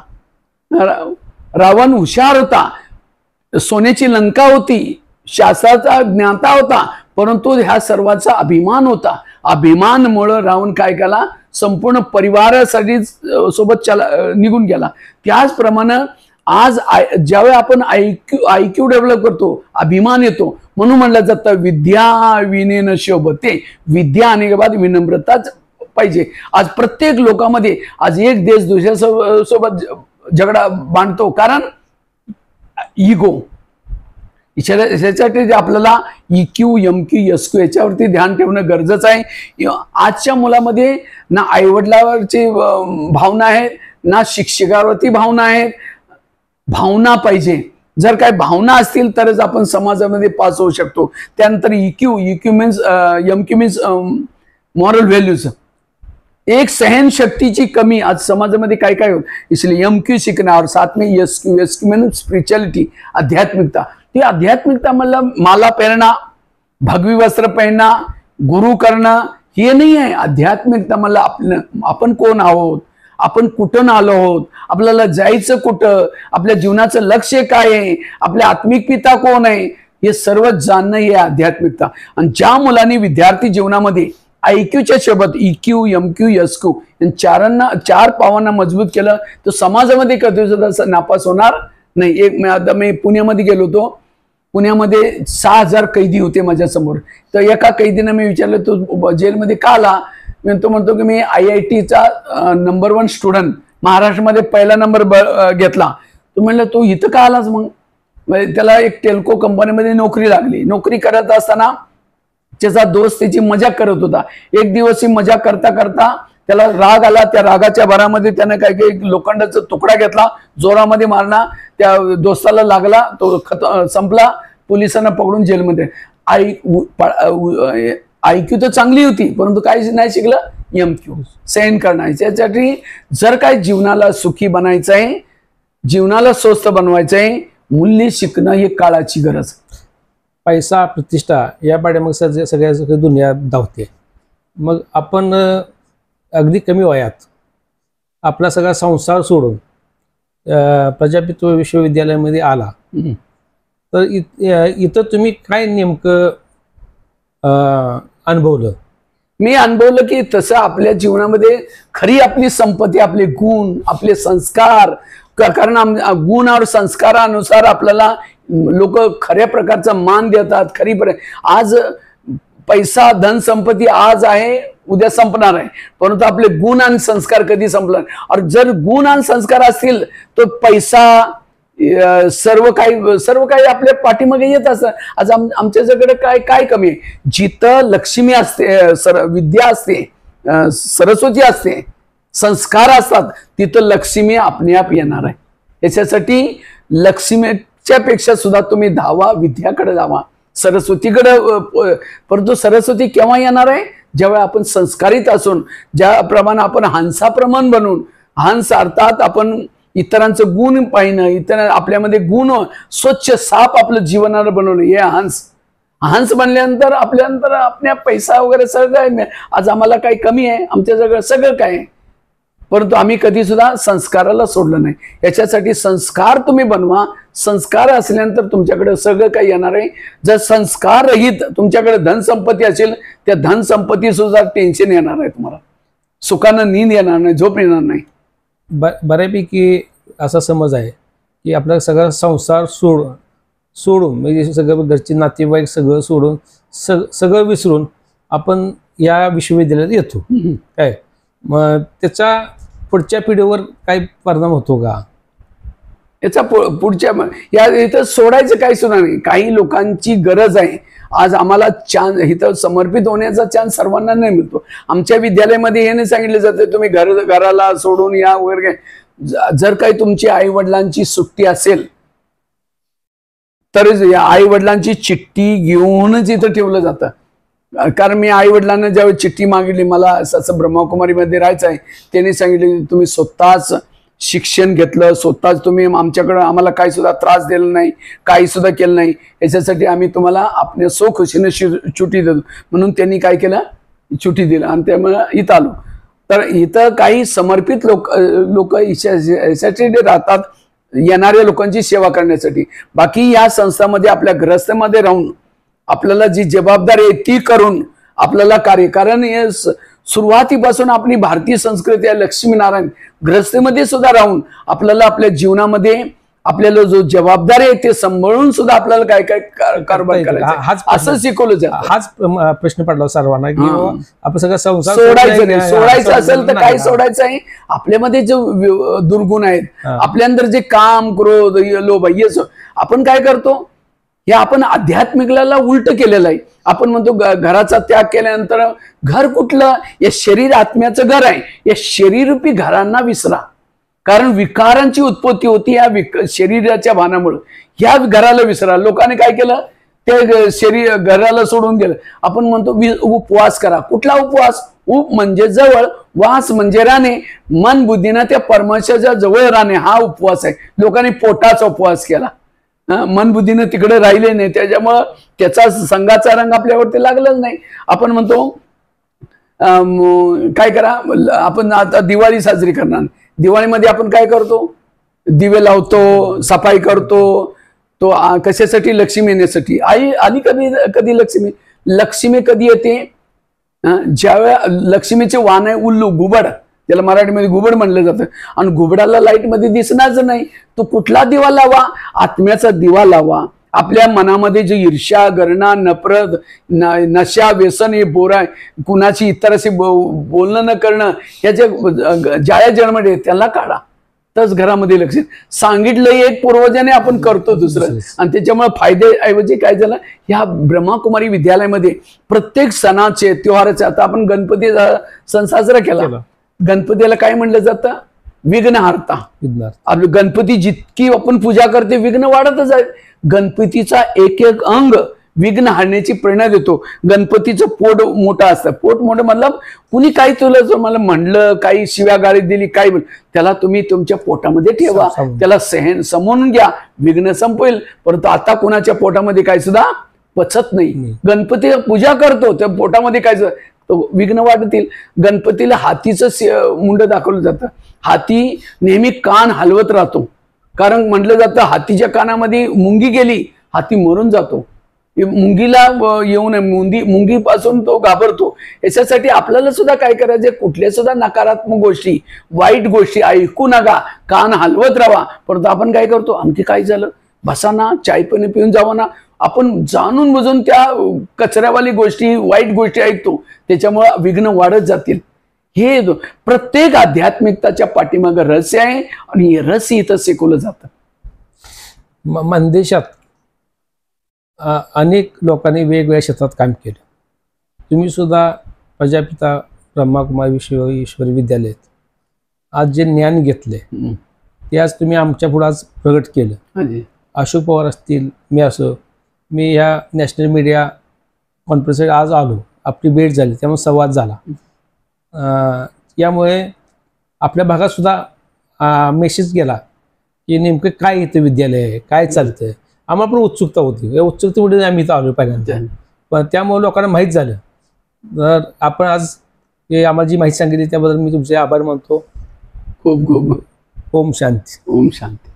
रावण हुशार होता, सोन्याची लंका होती, शास्त्राचा ज्ञाता होता, परंतु ह्या सर्वाचा अभिमान होता. अभिमानमुळे रावण काय केला, संपूर्ण परिवारासाठी सोबत निघून गेला. त्याचप्रमाणे आज ज्यावेळी आपण IQ डेव्हलप करतो, अभिमान येतो. म्हणून म्हणलं जातं विद्या विनेन शोभते, विद्या आणि बाद विनम्रताच पाहिजे. आज प्रत्येक लोकांमध्ये आज एक देश दुसऱ्या सोबत झगडा बांधतो, कारण इगो. याच्यासाठी आपल्याला EQ MQ SQ याच्यावरती ध्यान ठेवणं गरजेचं आहे. आजच्या मुलामध्ये ना आईवडिलावरची भावना आहे, ना शिक्षकावरती भावना आहे. भावना पाहिजे. जर काय भावना असतील तरच आपण समाजामध्ये पास होऊ शकतो. त्यानंतर EQ means MQ means moral values. एक सहनशक्तीची कमी आज समाजामध्ये काय काय होत, इसलिए MQ सीखना. और साथ में SQ मीन्स स्पिरिच्युअलिटी, आध्यात्मिकता. ती आध्यात्मिकता मतलब माला पहनना, भगवी वस्त्र पहनना, गुरु करना हे नाही आहे. आध्यात्मिकता मतलब आपण कोण आहोत, आपण कुठून आलो आहोत, आपल्याला जायचं कुठं, आपल्या जीवनाचं लक्ष्य काय आहे, आपले आत्मिक पिता कोण आहे, हे सर्व जाणणं हे आध्यात्मिकता. आणि ज्या मुलांनी विद्यार्थी जीवनामध्ये IQच्या सोबत EQ MQ SQ या 4 पावांना मजबूत केलं, तर समाजामध्ये कधी सुद्धा नापास होणार नाही. मी पुण्यामध्ये गेलो होतो. पुण्यामध्ये 6000 कैदी होते माझ्या समोर. तर एका कैदीने मी विचारलं तू जेलमध्ये का आला. तो म्हणतो की मी IITचा नंबर 1 स्टुडंट, महाराष्ट्रामध्ये पहिला नंबर घेतला. तो म्हणलं तू इथं का आलास. मग त्याला एक टेल्को कंपनीमध्ये नोकरी लागली. नोकरी करत असताना त्याचा दोस्त त्याची मजाक करत होता. एक दिवस ही मजाक करता करता त्याला राग आला. त्या रागाच्या भरामध्ये त्याने काय काही लोखंडाचा तुकडा घेतला, जोरामध्ये मारला, त्या दोस्ताला लागला, तो संपला. पोलिसांना पकडून जेलमध्ये. IQ तर चांगली होती, परंतु काय नाही शिकलं, MQ सहन करण्याचं. यासाठी जर काय जीवनाला सुखी बनायचं आहे, जीवनाला स्वस्थ बनवायचं आहे, मूल्य शिकणं ही काळाची गरज. पैसा प्रतिष्ठा या पाड्या मग सगळ्या दुनिया धावते. मग आपण अगदी कमी वयात आपला सगळा संसार सोडून प्रजापित्व विश्वविद्यालयामध्ये आला. तर इथं तुम्ही काय नेमकं अनुभवलं. मी अनुभवलं की तसं आपल्या जीवनामध्ये खरी आपली संपत्ती आपले गुण, आपले संस्कार. कारण गुण और संस्कारानुसार आपल्याला लोक खऱ्या प्रकारचा मान देतात. खरी आज पैसा धन संपत्ती आज आहे, उद्या संपणार आहे, परंतु आपले गुण आणि संस्कार कधी संपणार. और जर गुण आणि संस्कार असतील तर पैसा सर्व काही आपल्या पाठीमागे येत असतं. आज आमच्याकडे काय कमी आहे. जिथं लक्ष्मी असते, विद्या असते, सरस्वती असते, संस्कार असतात, तिथं लक्ष्मी आपणे आप येणार आहे. याच्यासाठी लक्ष्मीच्या पेक्षा सुद्धा तुम्ही धावा, विद्याकडे जावा, सरस्वतीकडे. परंतु सरस्वती केव्हा येणार आहे, जेव्हा आपण संस्कारित असून, ज्याप्रमाणे आपण हंसाप्रमाण बनून, हंस अर्थात आपण इतरांचं गुण पाहिणं, इतर आपल्यामध्ये गुण स्वच्छ साफ आपलं जीवनाला बनवणं, हे हंस बनल्यानंतर आपल्यानंतर आपल्या पैसा वगैरे सगळं. आज आम्हाला काही कमी आहे, आमच्या सगळं काय आहे, परंतु आम्ही कधी सुद्धा संस्काराला सोडलं नाही. याच्यासाठी संस्कार तुम्ही बनवा. संस्कार असल्यानंतर तुमच्याकडे सगळं काही येणार आहे. जर संस्कार रहित तुमच्याकडे धनसंपत्ती असेल, त्या धनसंपत्ती सुद्धा टेन्शन येणार आहे तुम्हाला. सुखानं नींद येणार नाही, झोप येणार नाही. बऱ्यापैकी असा समज आहे की आपला सगळा संसार सोडून म्हणजे सगळं घरचे नातेवाईक सगळं सोडून सगळं विसरून आपण या विश्वविद्यालयात येतो. काय मग त्याचा पुढच्या पिढीवर काय परिणाम होतो का. याचा पुढच्या या इथं सोडायचं काही सुद्धा नाही. काही लोकांची गरज आहे. आज आम्हाला चान्स इथं समर्पित होण्याचा चान्स सर्वांना नाही मिळतो. आमच्या विद्यालयामध्ये हे नाही सांगितलं जातं तुम्ही घराला सोडून या वगैरे. जर काही तुमची आई वडिलांची सुट्टी असेल तर या आई वडिलांची चिठ्ठी घेऊनच इथं ठेवलं जातं. कारण मी आई वडिलांना ज्यावेळी चिठ्ठी मागितली मला असं ब्रह्मकुमारीमध्ये राहायचं आहे, त्यांनी सांगितले तुम्ही स्वतःच शिक्षण घेतलं, स्वतःच तुम्ही आमच्याकडं आम्हाला काही सुद्धा त्रास दिला नाही, काही सुद्धा केलं नाही, याच्यासाठी आम्ही तुम्हाला आपल्या स्वखुशीने सुट्टी देतो. म्हणून त्यांनी काय केलं, सुट्टी दिलं आणि त्यामुळे इथं आलो. तर इथं काही समर्पित लोक याच्यासाठी राहतात, येणाऱ्या लोकांची सेवा करण्यासाठी. बाकी या संस्थामध्ये आपल्या ग्रस्तामध्ये राहून आपल्याला जी जबाबदारी आहे ती करून आपल्याला कार्य, कारण हे सुरुवातीपासून आपली भारतीय संस्कृती आहे लक्ष्मीनारायण ग्रस्तेमध्ये सुद्धा राहून आपल्याला आपल्या जीवनामध्ये आपल्याला जो जबाबदारी आहे ते सांभाळून सुद्धा आपल्याला काय काय कारभार करायचा असं शिकवलं जातं. हाच प्रश्न पडला सर्वांना की आपण सगळं संसार सोडायचं नाही. सोडायचं असेल तर काय सोडायचं आहे, आपल्यामध्ये जो दुर्गुण आहेत, आपल्या अंदर जे काम क्रोध लोभ आपण काय करतो, हे आपण आध्यात्मिकला उलट केलेलं आहे. आपण म्हणतो घराचा त्याग केल्यानंतर घर कुठलं, या शरीर आत्म्याचं घर आहे. या शरीररूपी घरांना विसरा, कारण विकारांची उत्पत्ती होती या शरीराच्या भानामुळे. ह्या घराला विसरा. लोकांनी काय केलं, ते शरीर घराला सोडून गेलं. आपण म्हणतो उपवास करा. कुठला उपवास? उप म्हणजे जवळ, वास म्हणजे राहणे, मन बुद्धीनं त्या परमेश्वराच्या जवळ राहणे हा उपवास आहे. लोकांनी पोटाचा उपवास केला, मन बुद्धीनं तिकडे राहिले नाही, त्याच्यामुळं त्याचा संघाचा रंग आपल्यावरती लागलाच नाही. आपण म्हणतो काय करा, आपण आता दिवाळी साजरी करणार, दिवाळीमध्ये आपण काय करतो, दिवे लावतो, सफाई करतो. तो कशासाठी? लक्ष्मी येण्यासाठी. आई आली कधी लक्ष्मी कधी येते, ज्यावेळेला लक्ष्मीचे वाहन आहे उल्लू, घुबड, त्याला मराठीमध्ये घुबड म्हणलं जातं. आणि घुबडाला लाईट मध्ये दिसणारच नाही. तो कुठला दिवा लावा? आत्म्याचा दिवा लावा. आपल्या मनामध्ये जे ईर्ष्या, गरणा, नफरत, नशा, व्यसन, हे बोरा, कुणाची इतर असे बोलणं न करणं, याचे जाळ्या जन्मडे त्याला काढा. तच घरामध्ये लक्ष सांगितलं एक पूर्वजाने आपण करतो दुसरं. आणि त्याच्यामुळे फायद्याऐवजी काय झालं, ह्या ब्रह्मकुमारी विद्यालयामध्ये प्रत्येक सणाचे त्योहाराचे, आता आपण गणपती सण साजरा केला, गणपतीला काय म्हणलं जातं? विघ्नहर्ता. आपलं गणपती जितकी आपण पूजा करते विघ्न वाढतच आहे. गणपतीचा एक एक अंग विघ्न हाणण्याची प्रेरणा देतो. गणपतीचं पोट मोठं असतं. पोट मोठं मतलब कुणी काही तुला मला म्हणलं, काही शिव्या गाळी दिली, काय त्याला तुम्ही तुमच्या पोटामध्ये ठेवा, त्याला समजून घ्या, विघ्न संपवेल. परंतु आता कुणाच्या पोटामध्ये काय सुद्धा पचत नाही. गणपती पूजा करतो त्या पोटामध्ये काय विघ्न वाढतील. गणपतीला हातीचं मुंड दाखवलं जातं. हाती नेहमी कान हलवत राहतो, कारण म्हटलं जातं हातीच्या कानामध्ये मुंगी गेली हाती मरून जातो. मुंगीला येऊ नये, मुंगीपासून तो घाबरतो. याच्यासाठी आपल्याला सुद्धा काय करायचं, कुठल्या सुद्धा नकारात्मक गोष्टी, वाईट गोष्टी ऐकू नका, कान हलवत राहा. परंतु आपण काय करतो, आणखी काय झालं, बसा ना, चाय पाणी पिऊन जावं ना. आपण जाणून बुजून त्या कचऱ्यावाली गोष्टी, वाईट गोष्टी ऐकतो, त्याच्यामुळे विघ्न वाढत जातील. हे प्रत्येक आध्यात्मिकताच्या पाठीमागे रहस्य आहे आणि हे रहस्य इथं शिकवलं जातं. मंदेशात अनेक लोकांनी वेगवेगळ्या क्षेत्रात काम केलं. तुम्ही सुद्धा प्रजापिता ब्रह्मकुमारी विश्वेश्वरी विद्यालयात आज जे ज्ञान घेतले ते आज तुम्ही आमच्या पुढे आज प्रगट केलं. अशोक पवार असतील, मी असो, मी ह्या नॅशनल मीडिया कॉन्फरन्ससाठी आज आलो, आपली भेट झाली, त्यामुळे संवाद झाला. यामुळे आपल्या भागात सुद्धा मेसेज गेला की नेमकं काय इथं विद्यालय आहे, काय चालतंय. आम्हाला पण उत्सुकता होती, या उत्सुकतेमुळे आम्ही इथं आलो पहिल्यांदा. पण त्यामुळे लोकांना माहीत झालं. तर आपण आज हे आम्हाला जी माहिती सांगितली त्याबद्दल मी तुमचे आभार मानतो. खूप खूप ओम शांती. ओम शांती.